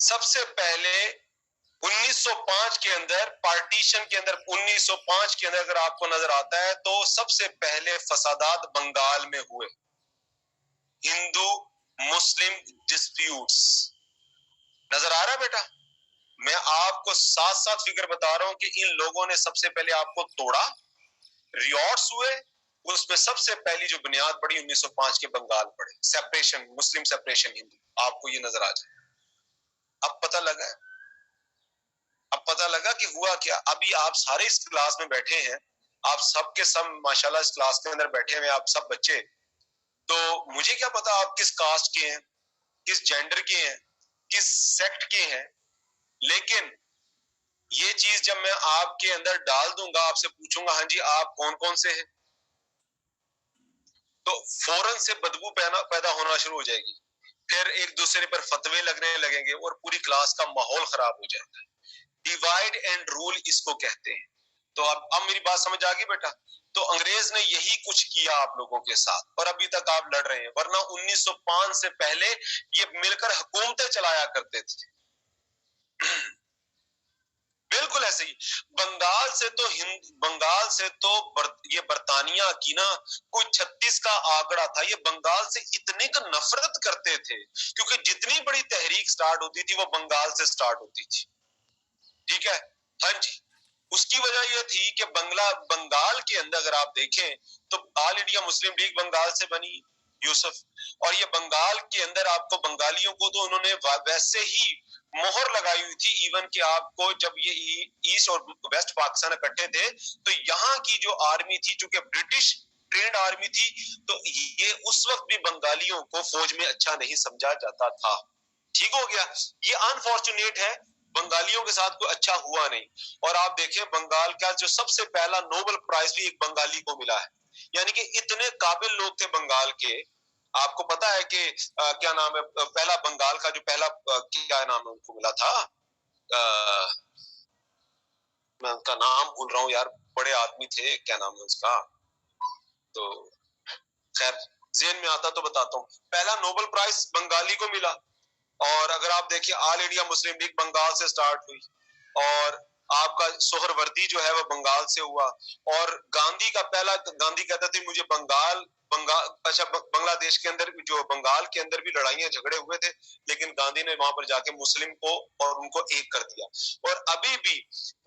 सबसे पहले 1905 के अंदर पार्टीशन के अंदर 1905 के अंदर अगर आपको नजर आता है तो सबसे पहले फसादात बंगाल में हुए, हिंदू मुस्लिम डिस्प्यूट्स। नजर आ रहा है बेटा? मैं आपको साथ साथ फिगर बता रहा हूं कि इन लोगों ने सबसे पहले आपको तोड़ा, रियॉट्स हुए, उसमें सबसे पहली जो बुनियाद पड़ी 1905 के बंगाल पड़े, सेपरेशन, मुस्लिम सेपरेशन हिंदू। आपको ये नजर आ जाए। अब पता लगा, अब पता लगा कि हुआ क्या। अभी आप सारे इस क्लास में बैठे हैं, आप सब के सब माशाल्लाह इस क्लास के अंदर बैठे हुए आप सब बच्चे, तो मुझे क्या पता आप किस कास्ट के हैं, किस जेंडर के हैं, किस सेक्ट के हैं, लेकिन ये चीज जब मैं आपके अंदर डाल दूंगा, आपसे पूछूंगा हाँ जी आप कौन कौन से हैं, तो फौरन से बदबू पैदा होना शुरू हो जाएगी, फिर एक दूसरे पर फतवे लगने लगेंगे और पूरी क्लास का माहौल खराब हो जाएगा। डिवाइड एंड रूल इसको कहते हैं। तो अब मेरी बात समझ आ गई बेटा? तो अंग्रेज ने यही कुछ किया आप लोगों के साथ और अभी तक आप लड़ रहे हैं, वरना 1905 से पहले ये मिलकर हुकूमतें चलाया करते थे। बिल्कुल ऐसे ही। बंगाल से तो ये बरतानिया की ना कोई 36 का आंकड़ा था, ये बंगाल से इतने का नफरत करते थे क्योंकि जितनी बड़ी तहरीक स्टार्ट होती थी वो बंगाल से स्टार्ट होती थी। ठीक है, हाँ जी। उसकी वजह यह थी कि बंगाल के अंदर अगर आप देखें तो All India Muslim League Bengal से बनी, यूसुफ, और ये बंगाल के अंदर आपको बंगालियों को तो उन्होंने वैसे ही मोहर लगाई हुई थी, इवन कि आपको जब ये ईस्ट और वेस्ट पाकिस्तान इकट्ठे थे तो यहाँ की जो आर्मी थी, चूंकि ब्रिटिश ट्रेंड आर्मी थी, तो ये उस वक्त भी बंगालियों को फौज में अच्छा नहीं समझा जाता था। ठीक हो गया, ये अनफॉर्चुनेट है, बंगालियों के साथ कोई अच्छा हुआ नहीं। और आप देखें बंगाल का जो सबसे पहला नोबेल प्राइज भी एक बंगाली को मिला है, यानी कि इतने काबिल लोग थे बंगाल के। आपको पता है कि क्या नाम है पहला बंगाल का जो पहला क्या नाम है उनको मिला था, मैं उनका नाम भूल रहा हूँ यार, बड़े आदमी थे, क्या नाम है उसका, तो खैर जेन में आता तो बताता हूँ। पहला नोबेल प्राइज बंगाली को मिला। और अगर आप देखिए All India Muslim League Bengal से स्टार्ट हुई, और आपका सोहरवर्दी जो है वो बंगाल से हुआ। और गांधी का पहला, गांधी कहता थे मुझे बंगाल अच्छा बांग्लादेश के अंदर जो बंगाल के अंदर भी लड़ाइयां झगड़े हुए थे, लेकिन गांधी ने वहां पर जाके मुस्लिम को और उनको एक कर दिया। और अभी भी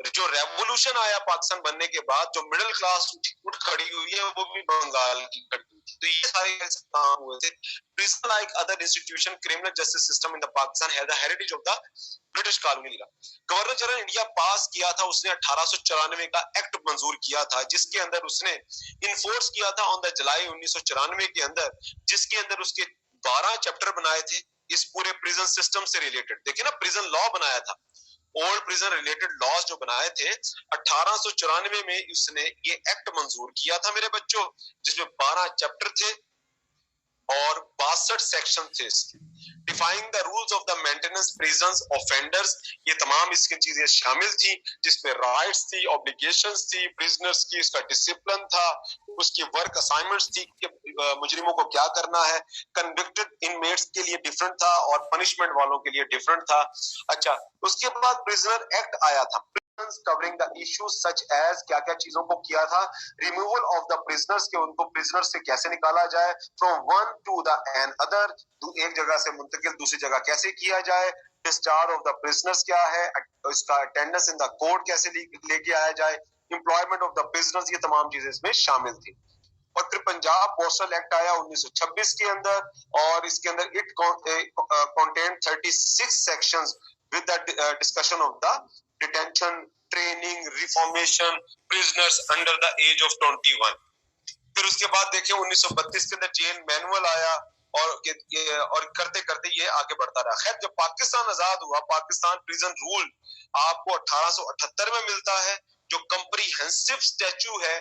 जो रेवोल्यूशन आया पाकिस्तान बनने के बाद, जो मिडिल क्लास उठ खड़ी हुई है वो भी बंगाल की खड़ी हुई थी। तो ये सारे काम हुए थे। Prison like other institution, criminal justice system in the Pakistan has the heritage of the British colonial era. Governor general India पास किया था, उसने 1894 का एक्ट मंजूर किया था, जिसके अंदर उसने इन्फोर्स किया था ऑन द जुलाई 1994 के अंदर, जिसके अंदर उसके 12 चैप्टर बनाए थे इस पूरे प्रिजन सिस्टम से रिलेटेड। देखिए ना, प्रिजन लॉ बनाया था, ओल्ड प्रिजन रिलेटेड लॉज जो बनाए थे 1894 में उसने ये एक्ट मंजूर किया था मेरे बच्चों, जिसमें 12 चैप्टर थे और 62 सेक्शन थे इसके। Defining the rules of the maintenance prisons offenders, ये तमाम इसकी चीजें शामिल थी, जिसमें राइट्स थी, ऑब्लिगेशंस थी, प्रिजनर्स की इसका डिसिप्लिन था, उसकी वर्क असाइनमेंट्स थी कि मुजरिमों को क्या करना है, कन्विक्टेड इनमेट्स के लिए डिफरेंट था और पनिशमेंट वालों के लिए डिफरेंट था। अच्छा, उसके बाद प्रिजनर एक्ट आया था, covering the issues such as, क्या क्या चीजों को किया था, रिमूवल ऑफ द प्रिजनर्स, के उनको प्रिजनर से कैसे निकाला जाए, from one to the another, एक जगह से मुंतकिल दूसरी जगह कैसे किया जाए, डिस्चार्ज ऑफ द प्रिजनर्स क्या है, इसका अटेंडेंस इन द कोर्ट कैसे लेके आया जाए, एम्प्लॉयमेंट ऑफ द प्रिजनर्स, ये तमाम चीजें इसमें शामिल थी। और फिर पंजाब पोस्टल एक्ट आया 1926 के अंदर, और इसके अंदर it contain 36 sections with the discussion of the detention, training, reformation, prisoners under the age of 21। फिर उसके बाद देखिए 1932 के अंदर जेल मैनुअल आया, और करते करते ये आगे बढ़ता रहा। खैर जब पाकिस्तान आजाद हुआ, पाकिस्तान प्रिजन रूल आपको 1878 में मिलता है, जो कंप्रीहेंसिव स्टैच्यू है,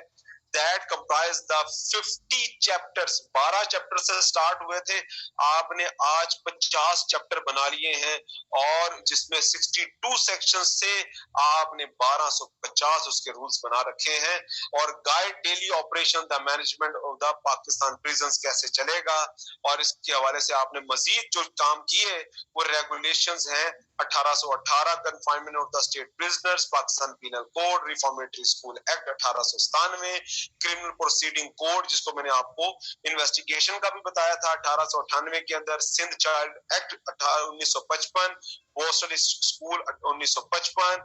that comprise the 50 chapters, 12 chapter से स्टार्ट हुए थे, आपने आज 50 चैप्टर बना लिए हैं, और जिसमें 62 सेक्शन से आपने 1250 उसके रूल्स बना रखे हैं। और guide daily operation the management of the Pakistan prisons कैसे चलेगा, और इसके हवाले से आपने मजीद जो काम किए वो रेगुलेशंस हैं 1818 confinement of the state prisoners, Pakistan penal code, reformatory school act 1897, criminal proceeding code जिसको मैंने आपको इन्वेस्टिगेशन का भी बताया था 1898 के अंदर, Sindh child act 1955, Borstal school 1955,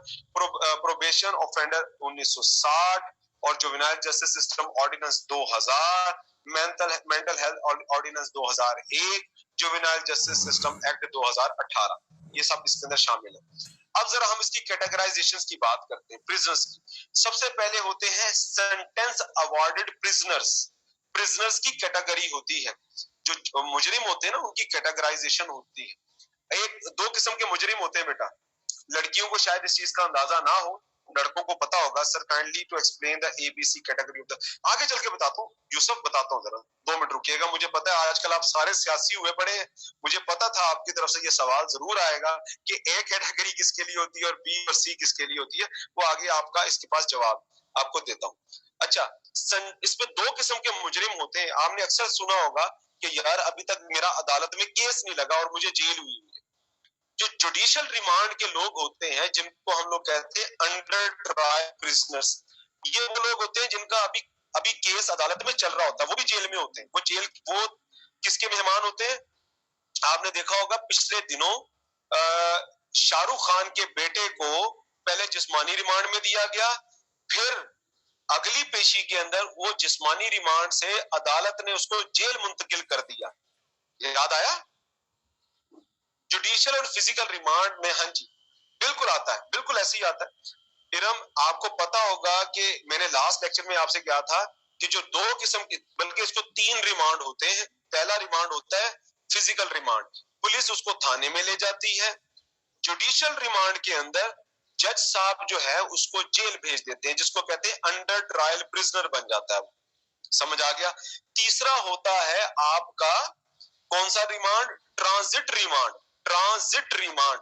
probation offender 1960 और juvenile justice system ordinance 2000, mental health ordinance 2001, juvenile justice system act 2018, ये सब इसके अंदर शामिल है। अब जरा हम इसकी कैटेगराइजेशंस की बात करते हैं प्रिजनर्स की। सबसे पहले होते हैं सेंटेंस अवॉर्डेड प्रिजनर्स। प्रिजनर्स की कैटेगरी होती है, जो मुजरिम होते हैं ना उनकी कैटेगराइजेशन होती है। एक दो किस्म के मुजरिम होते हैं बेटा, लड़कियों को शायद इस चीज का अंदाजा ना हो, लड़कों को पता होगा। Sir kindly to explain the ABC category of the, आगे चल के बताता हूँ यूसुफ, बताता हूँ, जरा 2 मिनट रुकिएगा। मुझे पता है आजकल आप सारे सियासी हुए पड़े हैं, मुझे पता था आपकी तरफ से ये सवाल जरूर आएगा कि ए कैटेगरी किसके लिए होती है और बी और सी किसके लिए होती है, वो आगे आपका इसके पास जवाब आपको देता हूँ। अच्छा, इसमें 2 किस्म के मुजरिम होते हैं। आपने अक्सर सुना होगा कि यार अभी तक मेरा अदालत में केस नहीं लगा और मुझे जेल हुई। जो जुडिशियल रिमांड के लोग होते हैं, जिनको हम लोग कहते हैं अंडर ट्रायल प्रिजनर्स, ये वो लोग होते हैं जिनका अभी केस अदालत में चल रहा होता है, वो भी जेल में होते हैं। वो किसके मेहमान होते हैं? आपने देखा होगा पिछले दिनों शाहरुख खान के बेटे को पहले जिस्मानी रिमांड में दिया गया, फिर अगली पेशी के अंदर वो जिस्मानी रिमांड से अदालत ने उसको जेल मुंतकिल कर दिया। ये याद आया? जुडिशियल और फिजिकल रिमांड में, हाँ जी बिल्कुल आता है, बिल्कुल ऐसे ही आता है। इरम आपको पता होगा कि मैंने लास्ट लेक्चर में आपसे कहा था कि जो 2 किस्म की, बल्कि इसको 3 रिमांड होते हैं। पहला रिमांड होता है फिजिकल रिमांड, पुलिस उसको थाने में ले जाती है। जुडिशियल रिमांड के अंदर जज साहब जो है उसको जेल भेज देते हैं, जिसको कहते हैं अंडर ट्रायल प्रिजनर बन जाता है। समझ आ गया? तीसरा होता है आपका कौन सा remand? Transit remand. Transit remand,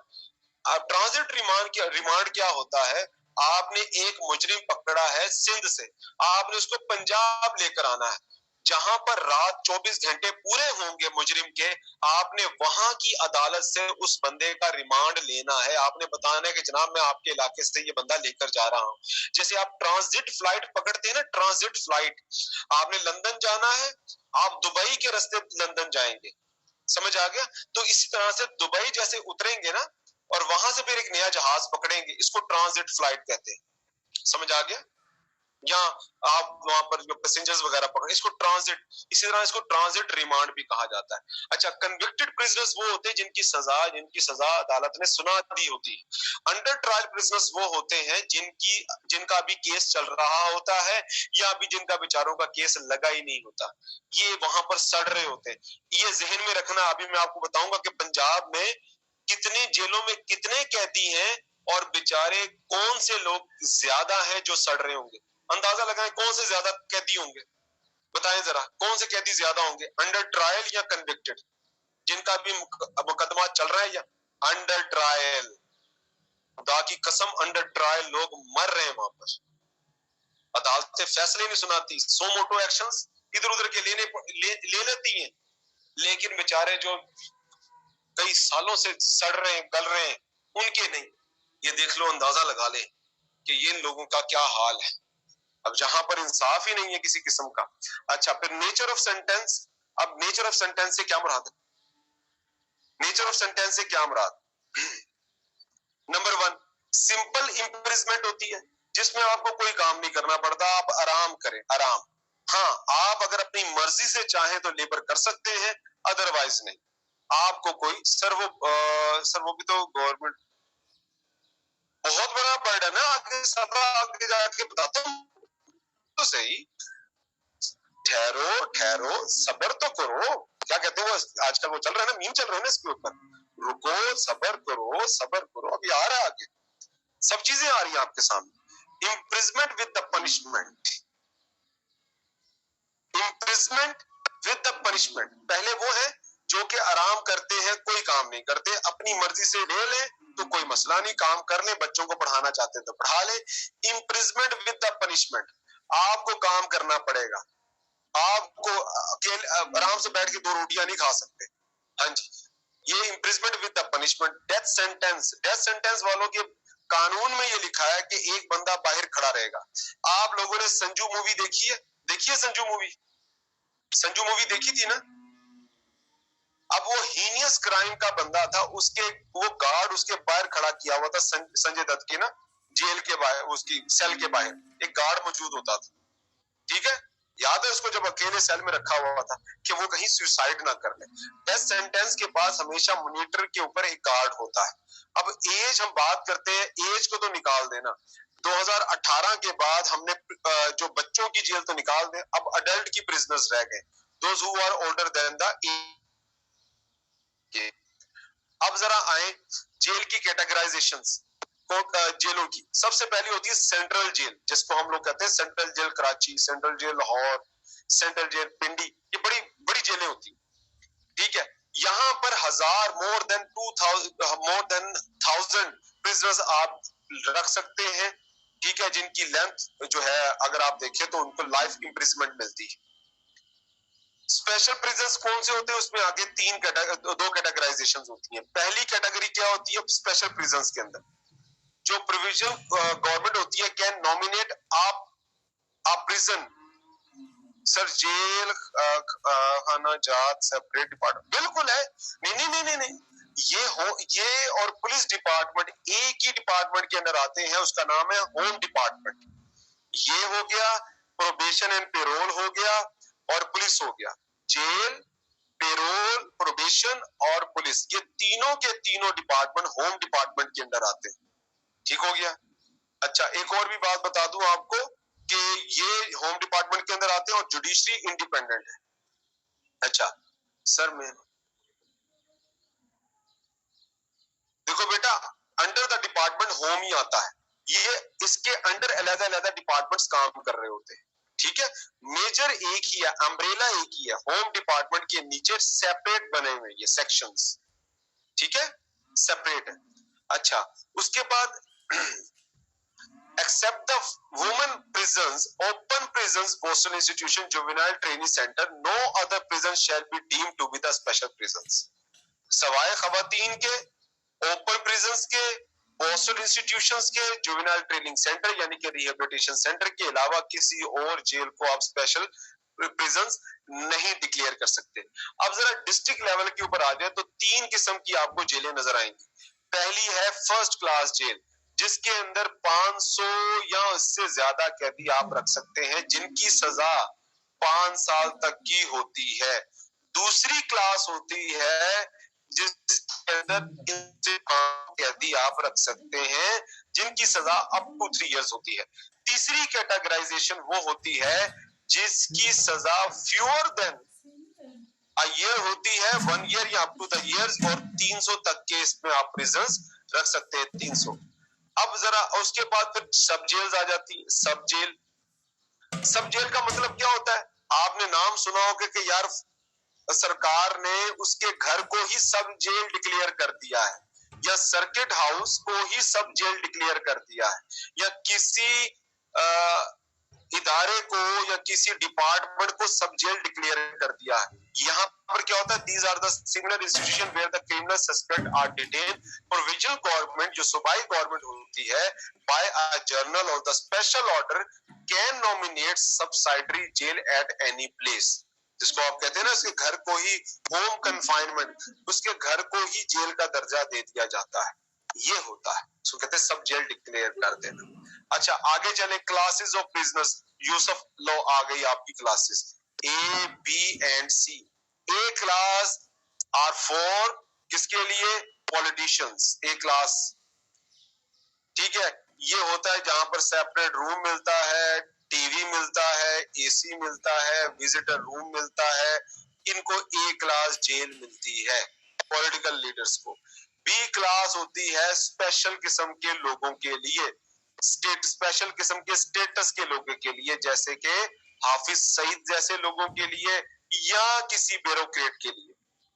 transit remand क्या होता है? आपने एक मुजरिम पकड़ा है सिंध से, आपने उसको पंजाब लेकर आना है, जहां पर रात 24 घंटे पूरे होंगे मुजरिम के, आपने वहां की अदालत से उस बंदे का रिमांड लेना है। आपने बताना है कि जनाब मैं आपके इलाके से ये बंदा लेकर जा रहा हूं। जैसे आप ट्रांजिट फ्लाइट पकड़ते हैं ना, ट्रांजिट फ्लाइट, आपने लंदन जाना है, आप दुबई के रास्ते लंदन जाएंगे, समझ आ गया? तो इसी तरह से दुबई जैसे उतरेंगे ना और वहां से फिर एक नया जहाज पकड़ेंगे, इसको ट्रांजिट फ्लाइट कहते हैं। समझ आ गया? या आप वहां पर जो पैसेंजर्स वगैरह पकड़े, इसको ट्रांजिट, इसी तरह इसको ट्रांजिट रिमांड भी कहा जाता है। अच्छा, कन्विक्टेड प्रिजनर्स वो होते हैं जिनकी सजा अदालत ने सुना दी होती है। अंडर ट्रायल प्रिजनर्स वो होते हैं जिनका अभी केस चल रहा होता है, या अभी जिनका बेचारों का केस लगा ही नहीं होता, ये वहां पर सड़ रहे होते हैं। ये जहन में रखना। अभी मैं आपको बताऊंगा कि पंजाब में कितने जेलों में कितने कैदी हैं और बेचारे कौन से लोग ज्यादा हैं जो सड़ रहे होंगे। अंदाजा लगाएं कौन से ज्यादा कैदी होंगे, बताएं जरा कौन से कैदी ज्यादा होंगे, अंडर ट्रायल या कन्विक्टेड, जिनका भी मुकदमा चल रहा है, या अंडर ट्रायल। खुदा की कसम अंडर ट्रायल लोग मर रहे हैं वहां पर, अदालतें फैसले नहीं सुनाती, सो मोटो एक्शंस इधर उधर के ले लेती हैं, लेकिन बेचारे जो कई सालों से सड़ रहे हैं, गल रहे हैं, उनके नहीं। ये देख लो, अंदाजा लगा ले कि ये लोगों का क्या हाल है। अब जहां पर इंसाफ ही नहीं है किसी किस्म का। अच्छा, फिर नेचर ऑफ सेंटेंस। अब नेचर ऑफ सेंटेंस से क्या मुराद है? नेचर ऑफ सेंटेंस से क्या मुराद? नंबर 1, सिंपल इम्प्रिजमेंट होती है, जिसमें आपको कोई काम नहीं करना पड़ता, आप आराम करें, आराम। हाँ, आप अगर अपनी मर्जी से चाहें तो लेबर कर सकते हैं, अदरवाइज नहीं। आपको कोई वो भी तो गवर्नमेंट बहुत बड़ा बर्डन है। आगे जाके बताता हूँ तो सही। ठहरो, सबर तो करो। क्या कहते हैं वो आजकल वो चल रहा है ना, मीम चल रहा है ना इसके ऊपर, रुको, सबर करो, अभी आ रहा है आगे, सब चीजें आ रही है आपके सामने। Imprisonment with the punishment. Imprisonment with the punishment, पहले वो है जो कि आराम करते हैं, कोई काम नहीं करते, अपनी मर्जी से ले ले तो कोई मसला नहीं, काम कर ले, बच्चों को पढ़ाना चाहते हैं तो पढ़ा ले। इम्प्रिजमेंट विद द पनिशमेंट, आपको काम करना पड़ेगा, आपको अकेले आराम से बैठ के 2 रोटियां नहीं खा सकते। हाँ जी, ये imprisonment with the punishment, death sentence. Death sentence वालों के कानून में ये लिखा है कि एक बंदा बाहर खड़ा रहेगा। आप लोगों ने संजू मूवी देखी है? देखी है संजू मूवी? संजू मूवी देखी थी ना? अब वो हीनियस क्राइम का बंदा था, उसके वो गार्ड उसके बाहर खड़ा किया हुआ था, संजय दत्त के ना जेल के बाहर, उसकी सेल के बाहर एक गार्ड मौजूद होता था, ठीक है? याद है उसको, जब अकेले सेल में रखा हुआ था कि वो कहीं सुसाइड ना कर ले। डेथ सेंटेंस के पास हमेशा मॉनिटर के ऊपर एक गार्ड होता है। अब एज हम बात करते हैं, एज को तो निकाल देना, 2018 के बाद हमने जो बच्चों की जेल तो निकाल दे, अब अडल्ट की प्रिजनर्स रह गए, those who are older than the age. अब जरा आए जेल की कैटेगराइजेशंस, जेलों की। सबसे पहली होती है सेंट्रल जेल, जिसको हम लोग कहते हैं central jail Karachi, central jail Lahore, central jail Pindi, ये बड़ी बड़ी जेलें होती हैं, ठीक है? यहाँ पर मोर देन 1000 प्रिजनर्स आप रख सकते हैं, ठीक है? जिनकी लेंथ जो है अगर आप देखें तो उनको लाइफ इम्प्रिजमेंट मिलती है। स्पेशल प्रिजन्स कौन से होते हैं? उसमें आगे दो कैटेगराइजेशन होती हैं। पहली कैटेगरी क्या होती है स्पेशल प्रिजन्स के अंदर? जो प्रोविजन गवर्नमेंट होती है, कैन नॉमिनेट आप प्रिजन, सर जेल खाना जात सेपरेट डिपार्टमेंट, बिल्कुल है। नहीं, ये और पुलिस डिपार्टमेंट एक ही डिपार्टमेंट के अंदर आते हैं, उसका नाम है होम डिपार्टमेंट। ये हो गया, प्रोबेशन एंड पेरोल हो गया, और पुलिस हो गया। जेल, पेरोल, प्रोबेशन और पुलिस, ये तीनों के तीनों डिपार्टमेंट होम डिपार्टमेंट के अंदर आते हैं, ठीक हो गया? अच्छा, एक और भी बात बता दूं आपको कि ये होम डिपार्टमेंट के अंदर आते हैं और जुडिशरी इंडिपेंडेंट है। अच्छा सर, मैं देखो बेटा, अंडर द डिपार्टमेंट होम ही आता है, ये इसके अंडर अलग-अलग डिपार्टमेंट्स काम कर रहे होते हैं, ठीक है? मेजर एक ही है, अम्ब्रेला एक ही है, होम डिपार्टमेंट के नीचे सेपरेट बने हुए ये सेक्शंस, ठीक है? सेपरेट है। अच्छा, उसके बाद except the women prisons, open prisons, postal institution, juvenile training center, no other prison shall be deemed to be the special prisons. सवाए खवातीन के, ओपन प्रिजन्स के, पोस्टल इंस्टीट्यूशंस के, जुवेनाइल ट्रेनिंग सेंटर यानी कि रिहेबिलिटेशन सेंटर के अलावा किसी और जेल को आप स्पेशल प्रिजन्स नहीं डिक्लेयर कर सकते। अब जरा डिस्ट्रिक्ट लेवल के ऊपर आ जाए तो तीन किस्म की आपको जेलें नजर आएंगी। पहली है फर्स्ट क्लास जेल, जिसके अंदर 500 या उससे ज्यादा कैदी आप रख सकते हैं, जिनकी सजा 5 साल तक की होती है। दूसरी क्लास होती है जिसके अंदर कैदी आप रख सकते हैं, जिनकी सजा अप टू 3 इयर्स होती है। तीसरी कैटेगराइजेशन वो होती है जिसकी सजा फ्यूअर देन अ ईयर होती है, 1 ईयर या अप टू द इयर्स, और 300 तक के इसमें आप प्रिजन्स रख सकते हैं, 300। अब जरा उसके बाद फिर सब जेल्स आ जाती है। सब जेल का मतलब क्या होता है? आपने नाम सुना होगा कि यार सरकार ने उसके घर को ही सब जेल डिक्लेयर कर दिया है, या सर्किट हाउस को ही सब जेल डिक्लेयर कर दिया है, या किसी इदारे को या किसी डिपार्टमेंट को सब जेल डिक्लेयर कर दिया है। यहाँ पर क्या होता है? These are the similar institution where the criminal suspect are detain. Provisional government जो सूबाई गवर्नमेंट होती है, by a general or the special order can nominate subsidiary jail at any place, जिसको आप कहते हैं ना, उसके घर को ही होम कन्फाइनमेंट, उसके घर को ही जेल का दर्जा दे दिया जाता है। ये होता है, उसको कहते हैं सब जेल डिक्लेयर कर देना। अच्छा, आगे चले, classes of business, use of law आ गई आपकी classes A, B and C. A class are for किसके लिए? पॉलिटिशियंस, ए क्लास, ठीक है? ये होता है जहां पर सेपरेट रूम मिलता है, टीवी मिलता है, एसी मिलता है, विजिटर रूम मिलता है, इनको ए क्लास जेल मिलती है, पॉलिटिकल लीडर्स को। बी क्लास होती है स्पेशल किस्म के लोगों के लिए, स्पेशल किस्म के स्टेटस के लोगों के लिए, जैसे कि हाफिज सईद जैसे लोगों के लिए, या किसी ब्यूरोक्रेट के लिए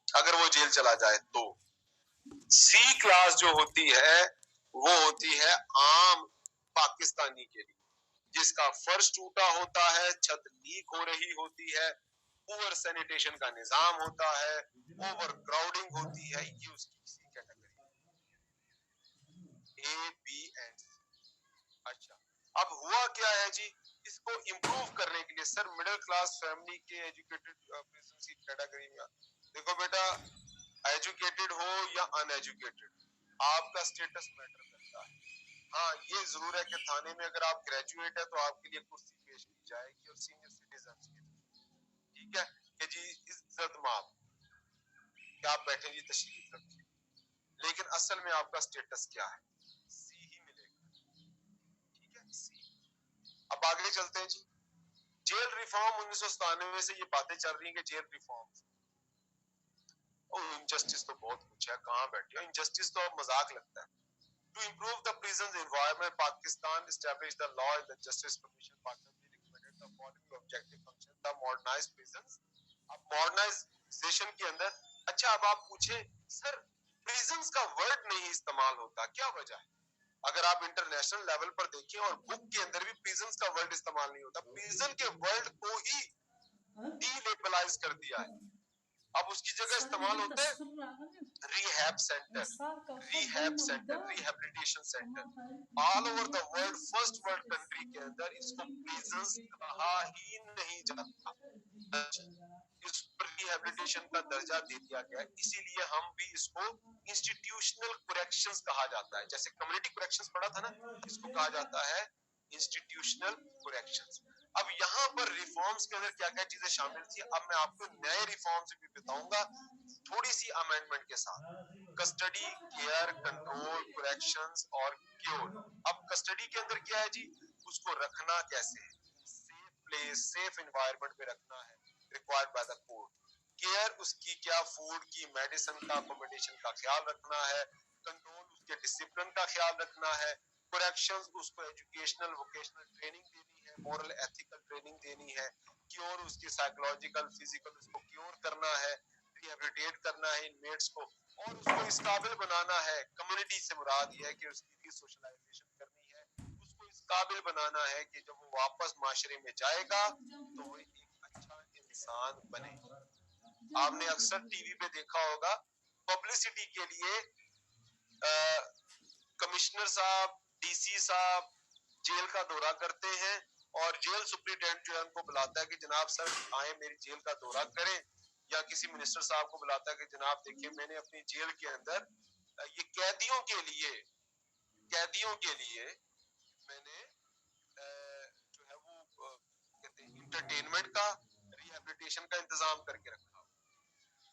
अगर वो जेल चला जाए तो। सी क्लास जो होती है वो होती है आम पाकिस्तानी के लिए, जिसका फर्श टूटा होता है, छत लीक हो रही होती है, पुअर सैनिटेशन का निजाम होता है, ओवर क्राउडिंग होती है, ये उसकी सी कैटेगरी ए बी एंड सी। अच्छा, अब हुआ क्या है जी, इसको इम्प्रूव करने के लिए सर मिडिल क्लास फैमिली के एजुकेटेड पर्सन की कैटेगरी में देखो बेटा, एजुकेटेड हो या अनएजुकेटेड, आपका स्टेटस मैटर करता है। हाँ ये जरूर है कि थाने में अगर आप ग्रेजुएट है तो आपके लिए कुर्सी पेश की जाएगी और सीनियर सिटीजन की, ठीक है कि जी इज्जत माफ, कि आप बैठे जी तशरीफ रखिए, लेकिन असल में आपका स्टेटस क्या है, सी ही मिलेगा, ठीक है सी। अब आगे चलते हैं जी, जेल रिफॉर्म 1997 से ये बातें चल रही हैं कि जेल रिफॉर्म, और इनजस्टिस तो बहुत कुछ है, कहाँ बैठे हो, इनजस्टिस तो अब मजाक लगता है। To improve the prisons environment, Pakistan established the Law and the Justice Commission. Pakistan recommended the following objective functions: the modernized prisons. अब मॉडर्नाइजेशन के अंदर, अच्छा अब आप पूछे सर प्रिजन्स का वर्ड नहीं इस्तेमाल होता, क्या वजह है? अगर आप इंटरनेशनल लेवल पर देखें और बुक के अंदर भी प्रिजन्स का वर्ड इस्तेमाल नहीं होता, प्रिजन के वर्ड को ही डीलेबलाइज कर दिया है, अब उसकी जगह इस्तेमाल होता है rehab centre, rehab centre, rehabilitation centre. All over the world, first world country के अंदर इसको प्रिजन्स कहा ही नहीं जाता, इस पर रिहैबिलिटेशन का दर्जा दे दिया गया, इसीलिए हम भी इसको इंस्टीट्यूशनल करेक्शंस कहा जाता है। जैसे कम्युनिटी करेक्शंस पढ़ा था ना, इसको कहा जाता है इंस्टीट्यूशनल करेक्शंस। अब यहाँ पर रिफॉर्म्स के अंदर क्या क्या चीजें शामिल थी, अब मैं आपको नए रिफॉर्म्स भी बताऊंगा थोड़ी सी अमेंडमेंट के साथ। कस्टडी, केयर, कंट्रोल, करेक्शंस और क्योर। अब कस्टडी के अंदर क्या है जी, उसको रखना कैसे, सेफ प्लेस, सेफ एनवायरनमेंट में रखना है, required by the court. Care, उसकी क्या फूड की, मेडिसिन का, अकोमोडेशन का ख्याल रखना है। कंट्रोल, उसके डिसिप्लिन का ख्याल रखना है। करेक्शंस, उसको एजुकेशनल वोकेशनल ट्रेनिंग देनी है, मोरल एथिकल ट्रेनिंग देनी है। क्योर, उसकी साइकोलॉजिकल फिजिकल उसको क्योर करना है, रिहेबिलिटेट करना है इनमेट्स को, और उसको इस काबिल बनाना है, कम्युनिटी से मुराद ये है कि उसकी सोशलाइजेशन करनी है, उसको इस काबिल बनाना है कि जब वो वापस माशरे में जाएगा तो वो एक अच्छा इंसान बने। आपने अक्सर टीवी पे देखा होगा, पब्लिसिटी के लिए कमिश्नर साहब, डीसी साहब जेल का दौरा करते हैं और जेल सुप्रिंटेंडेंट जो है उनको बुलाता है कि जनाब सर आए मेरी जेल का दौरा करें, या किसी मिनिस्टर साहब को बुलाता है कि जनाब देखिए मैंने अपनी जेल के अंदर ये कैदियों के लिए मैंने जो है वो कहते हैं इंटरटेनमेंट का, रिहैबिलिटेशन का इंतजाम करके रखा,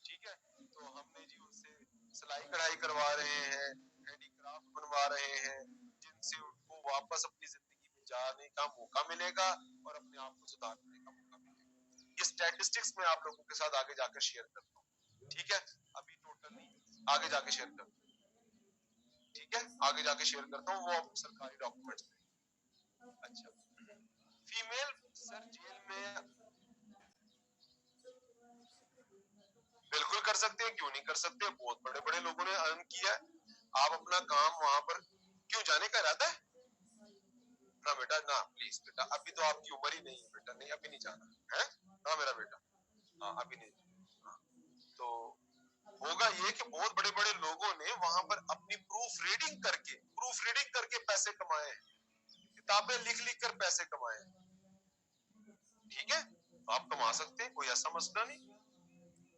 ठीक है। तो हमने जी उनसे सिलाई कढ़ाई करवा रहे हैं, हैंडीक्राफ्ट बनवा रहे हैं, जिनसे उनको वापस अपनी जिंदगी में जाने का मौका मिलेगा और अपने आप को सुधारने का मौका मिलेगा। ये स्टैटिस्टिक्स मैं आप लोगों के साथ आगे जाकर शेयर करता हूँ, ठीक है, अभी टोटल नहीं, आगे जाके शेयर करता हूँ, ठीक है, आगे जाके शेयर करता हूँ वो सरकारी डॉक्यूमेंट्स में। अच्छा, फीमेल सर जेल में बिल्कुल कर सकते हैं, क्यों नहीं कर सकते, बहुत बड़े बड़े लोगों ने अर्न किया है। आप अपना काम वहां पर, क्यों जाने का इरादा है ना बेटा, ना प्लीज बेटा, अभी तो आपकी उम्र ही नहीं है बेटा, नहीं अभी नहीं जाना है ना मेरा बेटा, हाँ अभी नहीं। हाँ, तो होगा ये कि बहुत बड़े बड़े लोगों ने वहां पर अपनी प्रूफ रीडिंग करके पैसे कमाए, किताबें लिख लिख कर पैसे कमाए, ठीक है, तो आप कमा सकते हैं, कोई ऐसा मसला नहीं,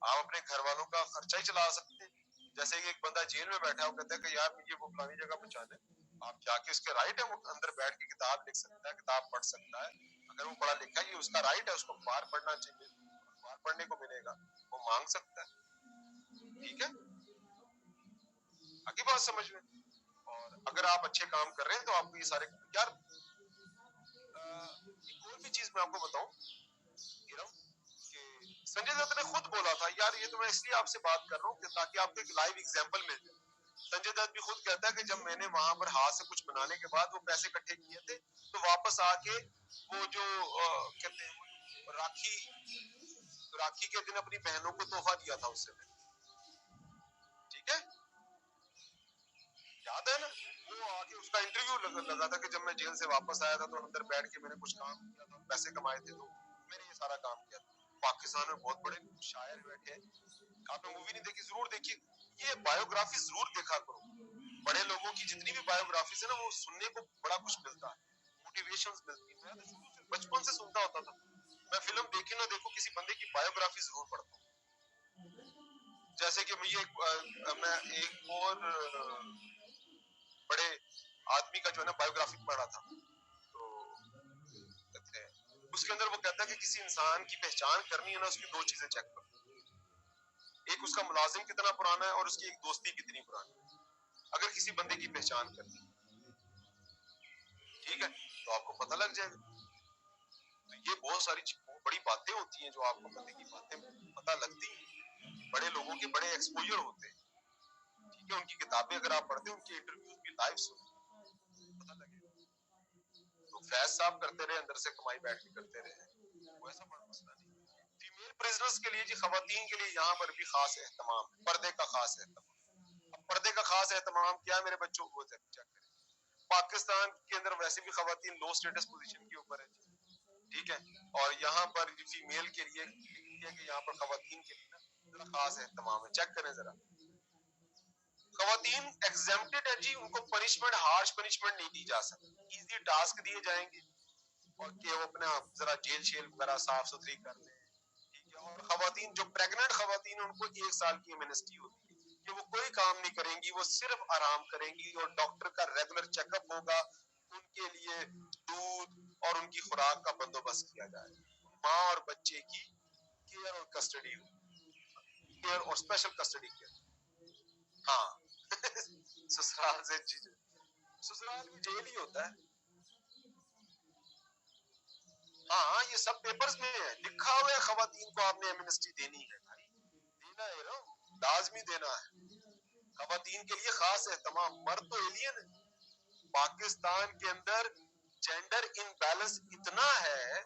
आप अपने घर वालों का खर्चा ही चला सकते हैं। जैसे कि एक बंदा जेल में बैठा हो, कहता है कि यार मुझे वो फलानी जगह पहुंचा दे, आप जाके उसके राइट है, वो अंदर बैठ के किताब लिख सकता है, किताब पढ़ सकता है, अगर वो पढ़ा लिखा है ये उसका राइट है, उसको अखबार पढ़ना चाहिए, अखबार पढ़ने को मिलेगा, वो मांग सकता है, ठीक है, आगे बात समझ में। और अगर आप अच्छे काम कर रहे हैं तो आपको ये सारे यार, एक और भी चीज मैं आपको बताऊं, संजय दत्त ने खुद बोला था, यार ये तो मैं इसलिए आपसे बात कर रहा हूँ ताकि आपको एक लाइव एग्जांपल मिल जाए। संजय दत्त भी खुद कहता है कि जब मैंने वहां पर हाथ से कुछ बनाने के बाद वो पैसे इकट्ठे किए थे, तो वापस आके वो जो कहते हैं राखी के दिन अपनी बहनों को तोहफा दिया था उससे, ठीक है, याद है ना, वो आके उसका इंटरव्यू लगा था कि जब मैं जेल से वापस आया था तो अंदर बैठ के मैंने कुछ काम किया था, पैसे कमाए थे, तो मैंने ये सारा काम किया था। पाकिस्तान में बहुत बड़े शायर बैठे हैं, आपने मूवी नहीं देखी जरूर देखिए, ये बायोग्राफी जरूर देखा करो। बड़े लोगों की जितनी भी बायोग्राफीज है ना, वो सुनने को बड़ा कुछ मिलता है, मोटिवेशंस मिलती है। मैं तो शुरू से बचपन से सुनता होता था, मैं फिल्म देखी ना देखो, किसी बंदे की बायोग्राफी जरूर पढ़ता हूँ। जैसे कि मुझे मैं एक और बड़े आदमी का जो है ना बायोग्राफी पढ़ा था, तो कहते हैं उसके अंदर वो कहता है कि किसी इंसान की पहचान करनी है ना, उसकी दो चीजें चेक करो, एक उसका मुलाजिम कितना पुराना है और उसकी एक दोस्ती कितनी पुरानी है। अगर किसी बंदे की पहचान करनी, ठीक है, तो आपको पता लग जाएगा। तो ये बहुत सारी बड़ी बातें होती हैं जो आपको बंदे की बातें पता लगती हैं, बड़े लोगों के बड़े एक्सपोजर होते हैं, ठीक है, उनकी किताबें अगर आप पढ़ते हैं, उनके इंटरव्यूज भी लाइव सुनते पता लगेगा। तो फैज साहब करते रहे, अंदर से कमाई बैठ के करते रहे, वो ऐसा बड़ा मसला नहीं। फीमेल प्रिजनर्स के लिए जी, खवातीन के लिए यहाँ पर भी खास एहतमाम, पर्दे का खास एहतमाम। अब पर्दे का खास एहतमाम क्या है मेरे बच्चों को चेक करें। पाकिस्तान के अंदर वैसे भी खवातीन लो स्टेटस पोजीशन के ऊपर है, ठीक है, और यहाँ पर फीमेल के लिए कि यहाँ पर खवातीन के लिए ना खास एहतमाम है। चेक करें जरा, खवातीन एग्जेम्प्टेड है जी, उनको पनिशमेंट, हार्श पनिशमेंट नहीं दी जा सकती, इजी टास्क दिए जाएंगे और कि वो अपना जरा जेल शेल वगैरह साफ सुथरी कर ले, ठीक है। और खवातीन जो प्रेग्नेंट खवातीन है, उनको 1 साल की एमनेस्टी होती है कि वो कोई काम नहीं करेंगी, वो सिर्फ आराम करेंगी और डॉक्टर का रेगुलर चेकअप होगा, उनके लिए दूध और उनकी खुराक का बंदोबस्त किया जाएगा। माँ और बच्चे की केयर और कस्टडी, केयर और स्पेशल कस्टडी केयर। हाँ ससुराल से, ससुराल भी जेल ही होता है। हाँ, ये सब पेपर्स में है, लिखा हुआ है, खवातीन को आपने एमनेस्टी देनी है भाई, देना है ना, लाजमी देना है। खवातीन के लिए खास एहतमाम, मर्द तो एलियन है। पाकिस्तान के अंदर जेंडर इनबैलेंस इतना है,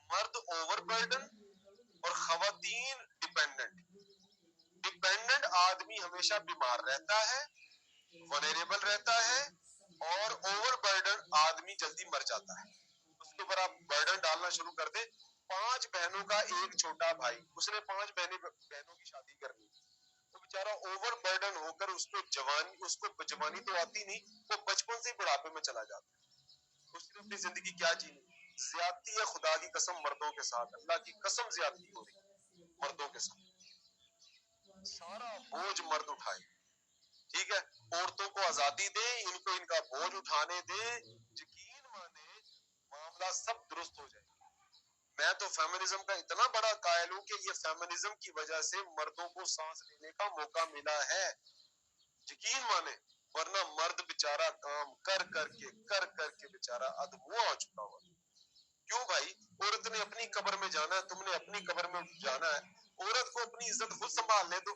मर्द ओवरबर्डन और खवातीन डिपेंडेंट। डिपेंडेंट आदमी हमेशा बीमार रहता है, वनरेबल रहता है, और ओवरबर्डन आदमी जल्दी मर जाता है। उसके ऊपर आप बर्डन डालना शुरू कर दे। 5 बहनों का एक छोटा भाई, उसने 5 बहनों की शादी करनी, तो बेचारा ओवर बर्डन होकर उसको जवानी तो आती नहीं, वो बचपन से बुढ़ापे में चला जाता है। उसने अपनी जिंदगी क्या जीनी, ज्यादती है खुदा की कसम मर्दों के साथ, अल्लाह की कसम ज्यादती हो रही मर्दों के साथ, सारा बोझ मर्द उठाए, ठीक है। औरतों को आजादी दे, इनको इनका बोझ उठाने दे, यकीन माने मामला सब दुरुस्त हो जाए। मैं तो फेमिनिज्म का इतना बड़ा कायल हूं कि ये फेमिनिज्म की वजह से मर्दों को सांस लेने का मौका मिला है, यकीन माने, वरना मर्द बेचारा काम कर करके बेचारा अधमुआ हो चुका हुआ। क्यों भाई, औरत ने अपनी कब्र में जाना है, तुमने अपनी कब्र में जाना है, औरत को अपनी इज्जत खुद संभालने दो।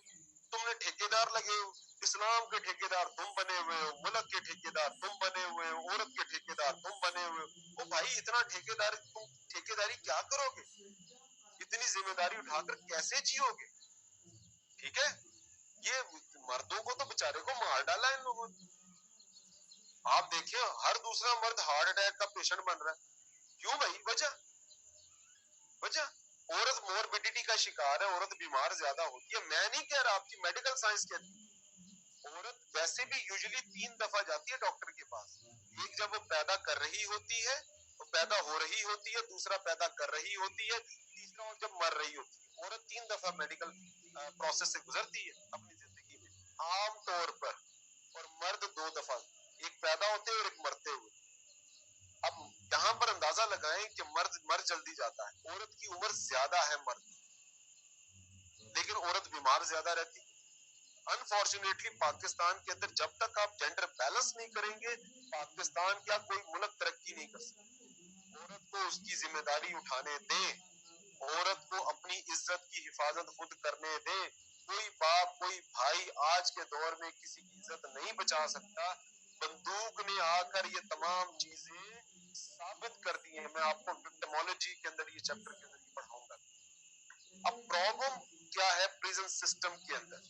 तुमने ठेकेदार लगे हो, इस्लाम के ठेकेदार तुम बने हुए हो, मुल्क के ठेकेदार तुम बने हुए हो, औरत के ठेकेदार तुम बने हुए हो। ओ भाई, इतना ठेकेदार, तुम ठेकेदारी क्या करोगे, इतनी जिम्मेदारी उठाकर कैसे जियोगे, ठीक है। ये मर्दों को तो बेचारे को मार डाला इन लोगों ने। आप देखिए, हर दूसरा मर्द हार्ट अटैक का पेशेंट बन रहा है। क्यों भाई, वजह वजह औरत मोरबिडिटी का शिकार है, औरत बीमार ज्यादा होती है। मैं नहीं कह रहा, आपकी मेडिकल साइंस कहती है औरत वैसे भी यूजुअली 3 दफा जाती है डॉक्टर के पास। एक जब वो पैदा कर रही होती है, वो पैदा हो रही होती है, दूसरा पैदा कर रही होती है, तीसरा और जब मर रही होती है। औरत 3 दफा मेडिकल प्रोसेस से गुजरती है अपनी जिंदगी में आम तौर पर, और मर्द 2 दफा, एक पैदा होते हुए और एक मरते हुए। अब यहाँ पर अंदाजा लगाएं कि मर्द मर जल्दी जाता है, औरत की उम्र ज्यादा है मर्द, लेकिन औरत बीमार ज्यादा रहती। अनफॉर्चुनेटली पाकिस्तान के अंदर जब तक आप जेंडर बैलेंस नहीं करेंगे, पाकिस्तान क्या कोई मुल्क तरक्की नहीं कर सकता। औरत को उसकी जिम्मेदारी उठाने दें, औरत को अपनी इज्जत की हिफाजत खुद करने दें। कोई बाप, कोई भाई आज के दौर में किसी की इज्जत नहीं बचा सकता। बंदूक ने आकर ये तमाम चीजें साबित कर दी है। मैं आपको विक्टिमोलॉजी के अंदर ये चैप्टर के अंदर पढ़ाऊंगा। अब प्रॉब्लम क्या है प्रिजन सिस्टम के अंदर,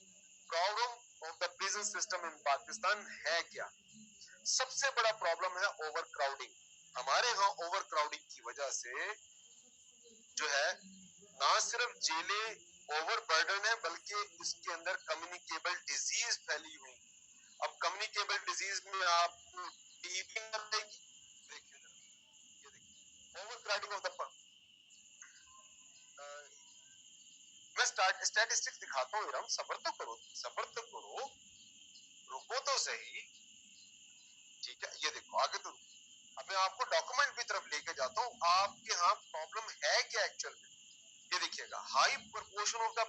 problem of the prison system in Pakistan है क्या? सबसे बड़ा प्रॉब्लम है ओवर क्राउडिंग। हमारे यहाँ ओवर क्राउडिंग की वजह से जो है ना सिर्फ जेलें ओवरबर्डन है बल्कि इसके अंदर कम्युनिकेबल डिजीज फैली हुई। अब कम्युनिकेबल डिजीज में आपको टीबी मिलेगी, देखिए ये देखिए ओवर क्राउडिंग ऑफ द मैं स्टैटिस्टिक्स दिखाता हूँ, इरम सब्र तो करो, सब्र तो करो, रुको तो सही। ठीक है, ये देखो आगे तो अब मैं आपको डॉक्यूमेंट की तरफ लेके जाता हूँ, आपके यहाँ प्रॉब्लम है क्या एक्चुअल में। ये देखिएगा high proportion of the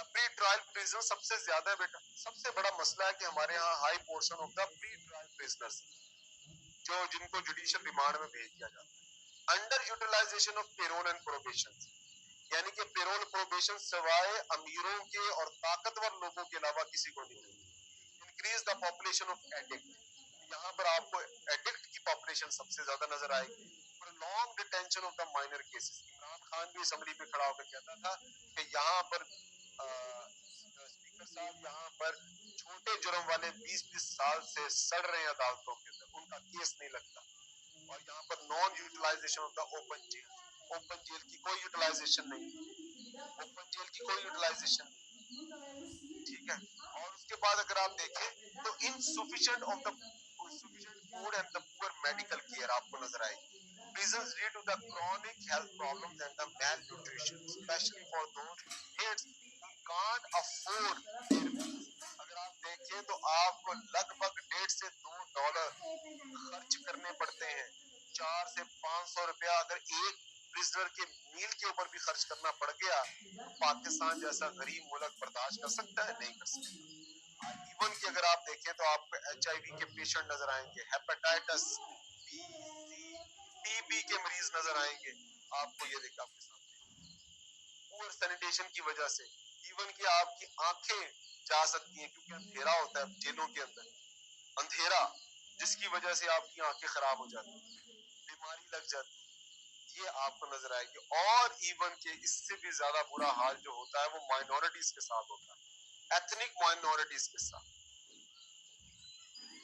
pre trial prisoner सबसे ज्यादा है बेटा। सबसे बड़ा मसला है कि हमारे यहाँ high portion of the pre trial prisoners जो जिनको जुडिशियल रिमांड में भेज दिया जाता है। Under utilization of parole and probation, यानी कि पेरोल प्रोबेशन सिवाय अमीरों के और ताकतवर लोगों के अलावा किसी को नहीं मिलती। Increase the population of addict, यहाँ पर आपको एडिक्ट की पॉपुलेशन सबसे ज्यादा नजर आएगी। Long detention of the minor cases, Imran Khan भी असम्बली पे खड़ा होकर कहता था कि यहाँ पर स्पीकर साहब यहाँ पर छोटे जुर्म वाले 20-20 साल से सड़ रहे हैं अदालतों के अंदर, उनका केस नहीं लगता। और यहाँ पर non utilization of the open jail, open jail की कोई यूटिलाइजेशन नहीं, ओपन जेल की कोई यूटिलाइजेशन नहीं। ठीक है, और उसके बाद अगर आप देखें तो insufficient of the food and the poor medical care आपको नजर आएगी। Reasons lead to the chronic health problems and the malnutrition, especially for those kids who can't afford their meals. अगर आप देखें तो आपको लगभग $1.5 से $2 खर्च करने पड़ते हैं। 400 से 500 रुपया अगर एक प्रिजनर के मील के ऊपर भी खर्च करना पड़ गया, पाकिस्तान जैसा गरीब मुल्क बर्दाश्त कर सकता है? नहीं कर सकता। इवन कि अगर आप देखें तो आपको HIV के पेशेंट नजर आएंगे, हेपेटाइटिस बी, टीबी के मरीज नजर आएंगे आपको। ये देखा आपके सामने पुअर सैनिटेशन की वजह से इवन कि आपकी आंखें जा सकती हैं, क्योंकि अंधेरा होता है जेलों के अंदर, अंधेरा जिसकी वजह से आपकी आंखें खराब हो जाती, बीमारी लग जाती, ये आपको नजर आएगी। और इवन के इससे भी ज्यादा बुरा हाल जो होता है वो माइनॉरिटीज के साथ होता है, एथनिक माइनॉरिटीज के साथ।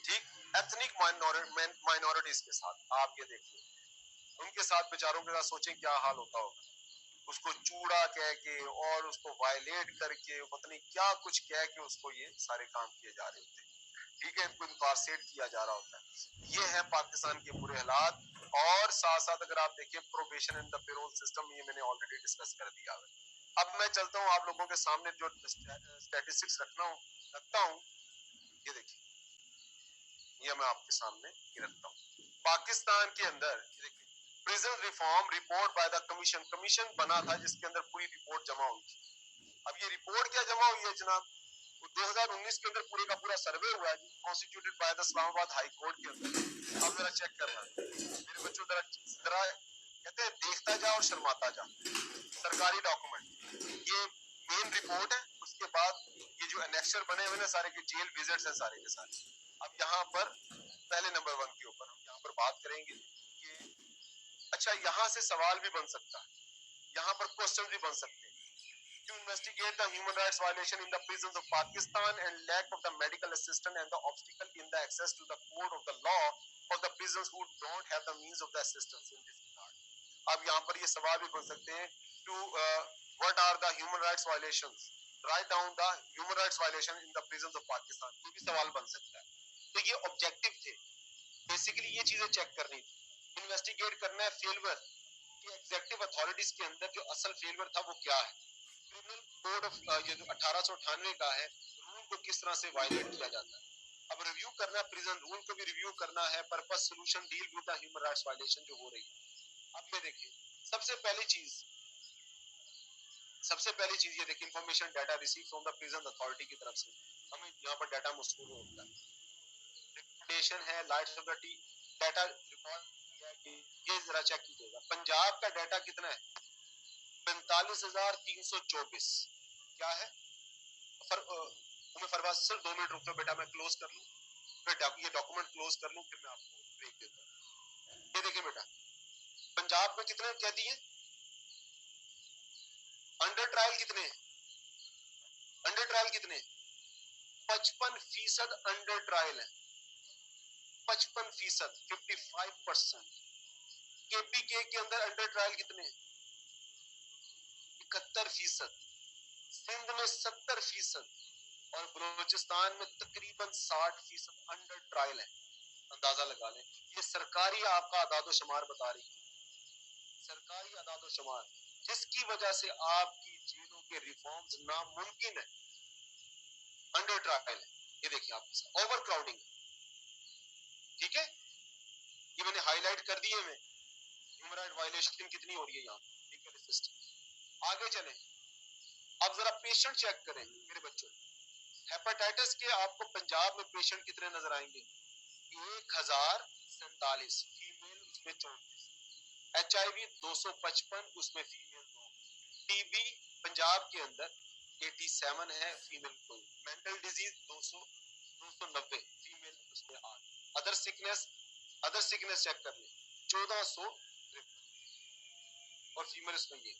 ठीक, एथनिक माइनॉरिटीज के साथ आप ये देखिए, उनके साथ बेचारों के साथ सोचें क्या हाल होता होगा। उसको चूड़ा कह के और उसको वायलेट करके पता नहीं क्या कुछ कह के उसको ये सारे काम किए जा रहे होते हैं। ठीक है, इनको इनकारसेट किया जा रहा होता है। ये है पाकिस्तान के बुरे हालात। और साथ साथ अगर आप देखिए probation and the payroll system, ये मैंने ऑलरेडी डिस्कस कर दिया है। अब मैं चलता हूँ आप लोगों के सामने जो स्टैटिस्टिक्स रखता हूँ, ये देखिए, ये मैं आपके सामने रखता हूँ। पाकिस्तान के अंदर देखिए prison reform report by the commission, commission बना था जिसके अंदर पूरी रिपोर्ट जमा हुई थी। अब ये रिपोर्ट क्या जमा हुई है जनाब, 2019 के अंदर पूरे का पूरा सर्वे हुआ है, constituted by the Islamabad high court के अंदर। अब जरा चेक करना मेरे बच्चों, जरा कहते हैं देखता जा और शर्माता जा। सरकारी डॉक्यूमेंट, ये मेन रिपोर्ट है, उसके बाद ये जो एनेक्सर बने हुए ना सारे के जेल विजिट्स हैं सारे के सारे। अब यहाँ पर पहले नंबर 1 के ऊपर हम यहाँ पर बात करेंगे कि अच्छा यहाँ से सवाल भी बन सकता है, यहाँ पर क्वेश्चन भी बन सकते हैं। To investigate the human rights violation in the prisons of Pakistan and lack of the medical assistance and the obstacle in the access to the court of the law of the prisoners who don't have the means of the assistance in this regard. अब यहाँ पर ये सवाल भी बन सकते हैं to what are the human rights violations, write down the human rights violation in the prisons of Pakistan, ये भी सवाल बन सकता है। तो ये ऑब्जेक्टिव थे, बेसिकली ये चीजें चेक करनी थी, इन्वेस्टिगेट करना है फेलियर कि एग्जीक्यूटिव अथॉरिटीज के अंदर जो असल फेलियर था वो क्या है। क्रिमिनल कोड ऑफ ये जो 1898 का है, रूल को किस तरह से वायलेट किया जाता है। अब रिव्यू करना, प्रिजन रूल को भी रिव्यू करना है, purpose solution deal with the human rights violation जो हो रही है। अब ये देखिए सबसे पहली चीज ये देखिए information data receive from the prison authority की तरफ से हमें यहाँ पर डाटा मौसूल होता है। रिकमेंडेशन है lights off the T data record किया है, ये जरा चेक कीजिएगा। पंजाब का डाटा कितना है, 45,324। क्या है फरवाज, सिर्फ 2 मिनट रुक जाओ बेटा, मैं क्लोज कर लूं, फिर ये डॉक्यूमेंट क्लोज कर लूं, फिर मैं आपको ब्रेक देता हूं। ये देखिए बेटा, पंजाब में कितने कैदी हैं, अंडर ट्रायल कितने हैं, अंडर ट्रायल कितने, 55% अंडर ट्रायल है, 55%, 55%। केपीके के अंदर अंडर ट्रायल कितने हैं, 71%, सिंध में 70% और बलूचिस्तान में तकरीबन 60% अंडर ट्रायल है। अंदाजा लगा लें, ये सरकारी आपका आदादोशुमार बता रही है, सरकारी आदादोशुमार, जिसकी वजह से आपकी जेलों के रिफॉर्म्स नामुमकिन है, अंडर ट्रायल है। ये देखिए आपके साथ ओवर क्राउडिंग, ठीक है, ये मैंने हाईलाइट कर दिए में ह्यूमन राइट वायलेशन कितनी हो रही है यहाँ लीगल सिस्टम। आगे चले, अब जरा पेशेंट चेक करें मेरे बच्चों। हेपेटाइटिस के आपको पंजाब में पेशेंट कितने नजर आएंगे? 1047, फीमेल उसमें 34, HIV 255, उसमें फीमेल 2, TB पंजाब के अंदर 87 है, फीमेल कोई, मेंटल डिजीज 290, फीमेल उसमें 8, अदर सिकनेस चेक कर ले 1400 और फीमेल उसमें ये।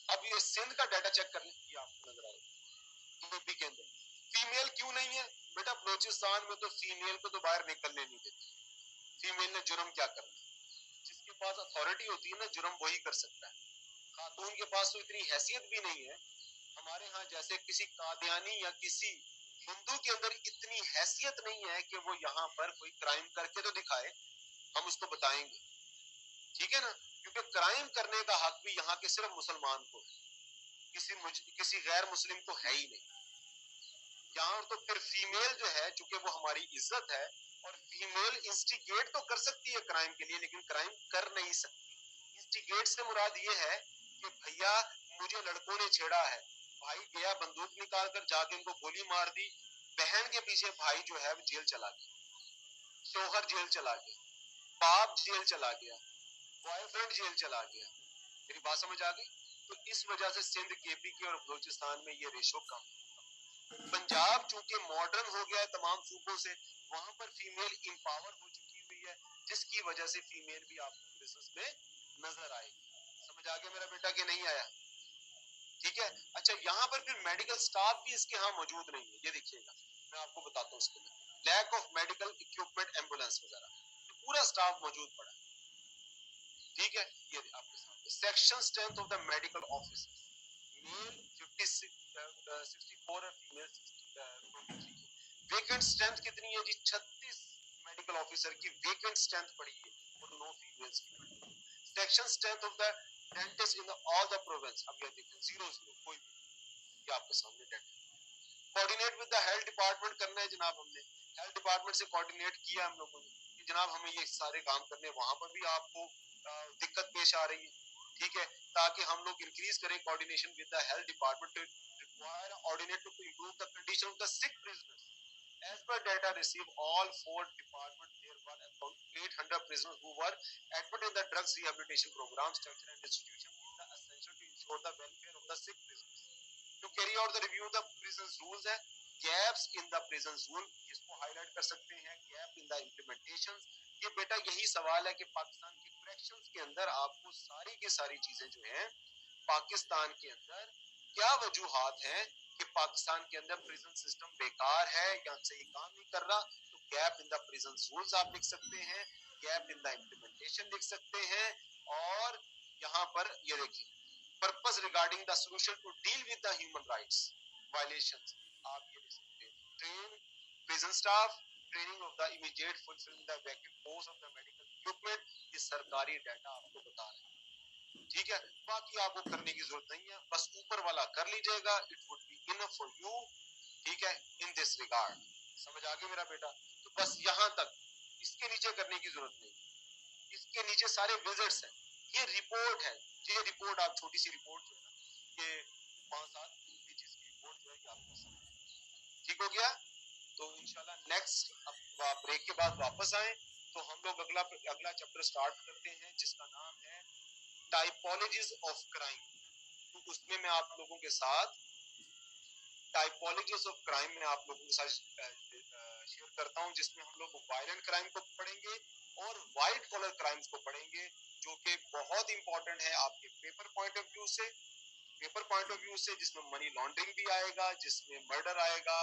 अब ये सिंध का डाटा चेक कर ले, ये आपको नजर आएगा यूपी के अंदर फीमेल क्यों नहीं है बेटा? बलूचिस्तान में तो फीमेल को तो बाहर निकलने नहीं देते। फीमेल ने जुर्म क्या करना? जिसके पास अथॉरिटी होती है ना, जुर्म वही कर सकता है। खातून के पास तो इतनी हैसियत भी नहीं है, हमारे यहाँ जैसे किसी कादियानी या किसी हिंदू के अंदर इतनी हैसियत नहीं है कि वो यहाँ पर कोई क्राइम करके तो दिखाए, हम उसको बताएंगे, ठीक है ना, क्योंकि क्राइम करने का हक भी यहाँ के सिर्फ मुसलमान को, किसी गैर मुस्लिम को है ही नहीं। यहाँ तो फिर फीमेल जो है, चूंकि वो हमारी इज्जत है, और फीमेल इंस्टिगेट तो कर सकती है क्राइम के लिए, लेकिन क्राइम कर नहीं सकती। इंस्टिगेट से मुराद ये है कि भैया मुझे लड़कों ने छेड़ा है, भाई गया बंदूक निकाल कर जाके उनको गोली मार दी, बहन के पीछे भाई जो है वो जेल चला गया, शोहर जेल चला गया, बाप जेल चला गया, बॉयफ्रेंड जेल चला गया। मेरी बात समझ आ गई? तो इस वजह से सिंध, केपी के और बलूचिस्तान में ये रेशो कम। पंजाब चूंकि मॉडर्न हो गया है तमाम सूबों से, वहां पर फीमेल इंपावर हो चुकी हुई है, जिसकी वजह से फीमेल भी आपको बिजनेस में नजर आएगी। समझ आ गया मेरा बेटा कि नहीं आया? ठीक है। अच्छा, यहाँ पर फिर मेडिकल स्टाफ भी इसके यहाँ मौजूद नहीं है, ये देखिएगा मैं आपको बताता हूँ इसके लिए। Lack of medical equipment, ambulance वगैरह, पूरा स्टाफ मौजूद पड़ा है, ठीक है। ये आपके सामने section strength of the medical officer, male 64 है, फीमेल 23। वेकेंट स्ट्रेंथ कितनी है जी? 36 मेडिकल ऑफिसर की वेकेंट स्ट्रेंथ पड़ी है और 9 फीमेल्स की पड़ी है। Section strength of the dentist in all the province, अब ये देखें 0 कोई भी, ये आपके सामने dentist. Coordinate with the health department करना है जनाब, हमने हेल्थ डिपार्टमेंट से कोऑर्डिनेट किया हम लोगों ने कि जनाब हमें ये सारे काम करने, वहां पर भी आपको दिक्कत पेश आ रही है, ठीक है, ताकि हम लोग इंक्रीज करें coordination with the health department to require ordinate to improve the condition of the sick prisoners. As per data received, all 4 departments, there were about 800 prisoners who were admitted in the drugs rehabilitation program, structure and institution is the essential to ensure the welfare of the sick prisoners. To carry out the review, the prisons rules है, gaps in the prisons rule, इसको highlight कर सकते हैं, gap in the implementation। ये बेटा यही सवाल है कि पाकिस्तान की corrections के अंदर आपको सारी की सारी चीजें जो हैं, पाकिस्तान के अंदर क्या वजूहात हैं कि पाकिस्तान के अंदर प्रिजन सिस्टम बेकार है या सही काम नहीं कर रहा, तो gap in the prison rules आप लिख सकते हैं, गैप इन द इम्प्लीमेंटेशन लिख सकते हैं, और यहाँ पर ये देखिए purpose regarding the solution to deal with the human rights violations, आप ये लिख सकते हैं। Train prison staff, training of the immediate fulfilling the vacant post of the medical equipment, ये सरकारी डाटा आपको बता रहे हैं, ठीक है। बाकी आपको करने की जरूरत नहीं है, बस ऊपर वाला कर लीजिएगा, it would be enough for you, ठीक है, इन दिस रिगार्ड। समझ आ गया मेरा बेटा? तो बस यहाँ तक, इसके नीचे करने की जरूरत नहीं, इसके नीचे सारे विजिट्स हैं, ये रिपोर्ट है, ये रिपोर्ट आप छोटी सी रिपोर्ट जो है ना, ये 5-7 पेजेस की रिपोर्ट जो है ये आपको, ठीक हो गया। तो इंशाल्लाह नेक्स्ट अब ब्रेक के बाद वापस आए तो हम लोग अगला चैप्टर स्टार्ट करते हैं जिसका नाम है टाइपोलॉजीज ऑफ क्राइम। तो उसमें मैं आप लोगों के साथ टाइपोलॉजीज ऑफ क्राइम में आप लोगों के साथ शेयर करता हूं, जिसमें हम लोग वायलेंट क्राइम को पढ़ेंगे और व्हाइट कॉलर क्राइम्स को पढ़ेंगे, जो कि बहुत इंपॉर्टेंट है आपके पेपर पॉइंट ऑफ व्यू से, जिसमें मनी लॉन्ड्रिंग भी आएगा, जिसमें मर्डर आएगा,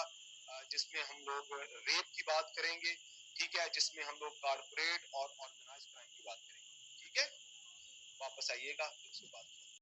जिसमें हम लोग रेप की बात करेंगे, ठीक है, जिसमें हम लोग कारपोरेट और ऑर्गेनाइज्ड क्राइम की बात करेंगे, ठीक है। वापस आइएगा उसके बाद।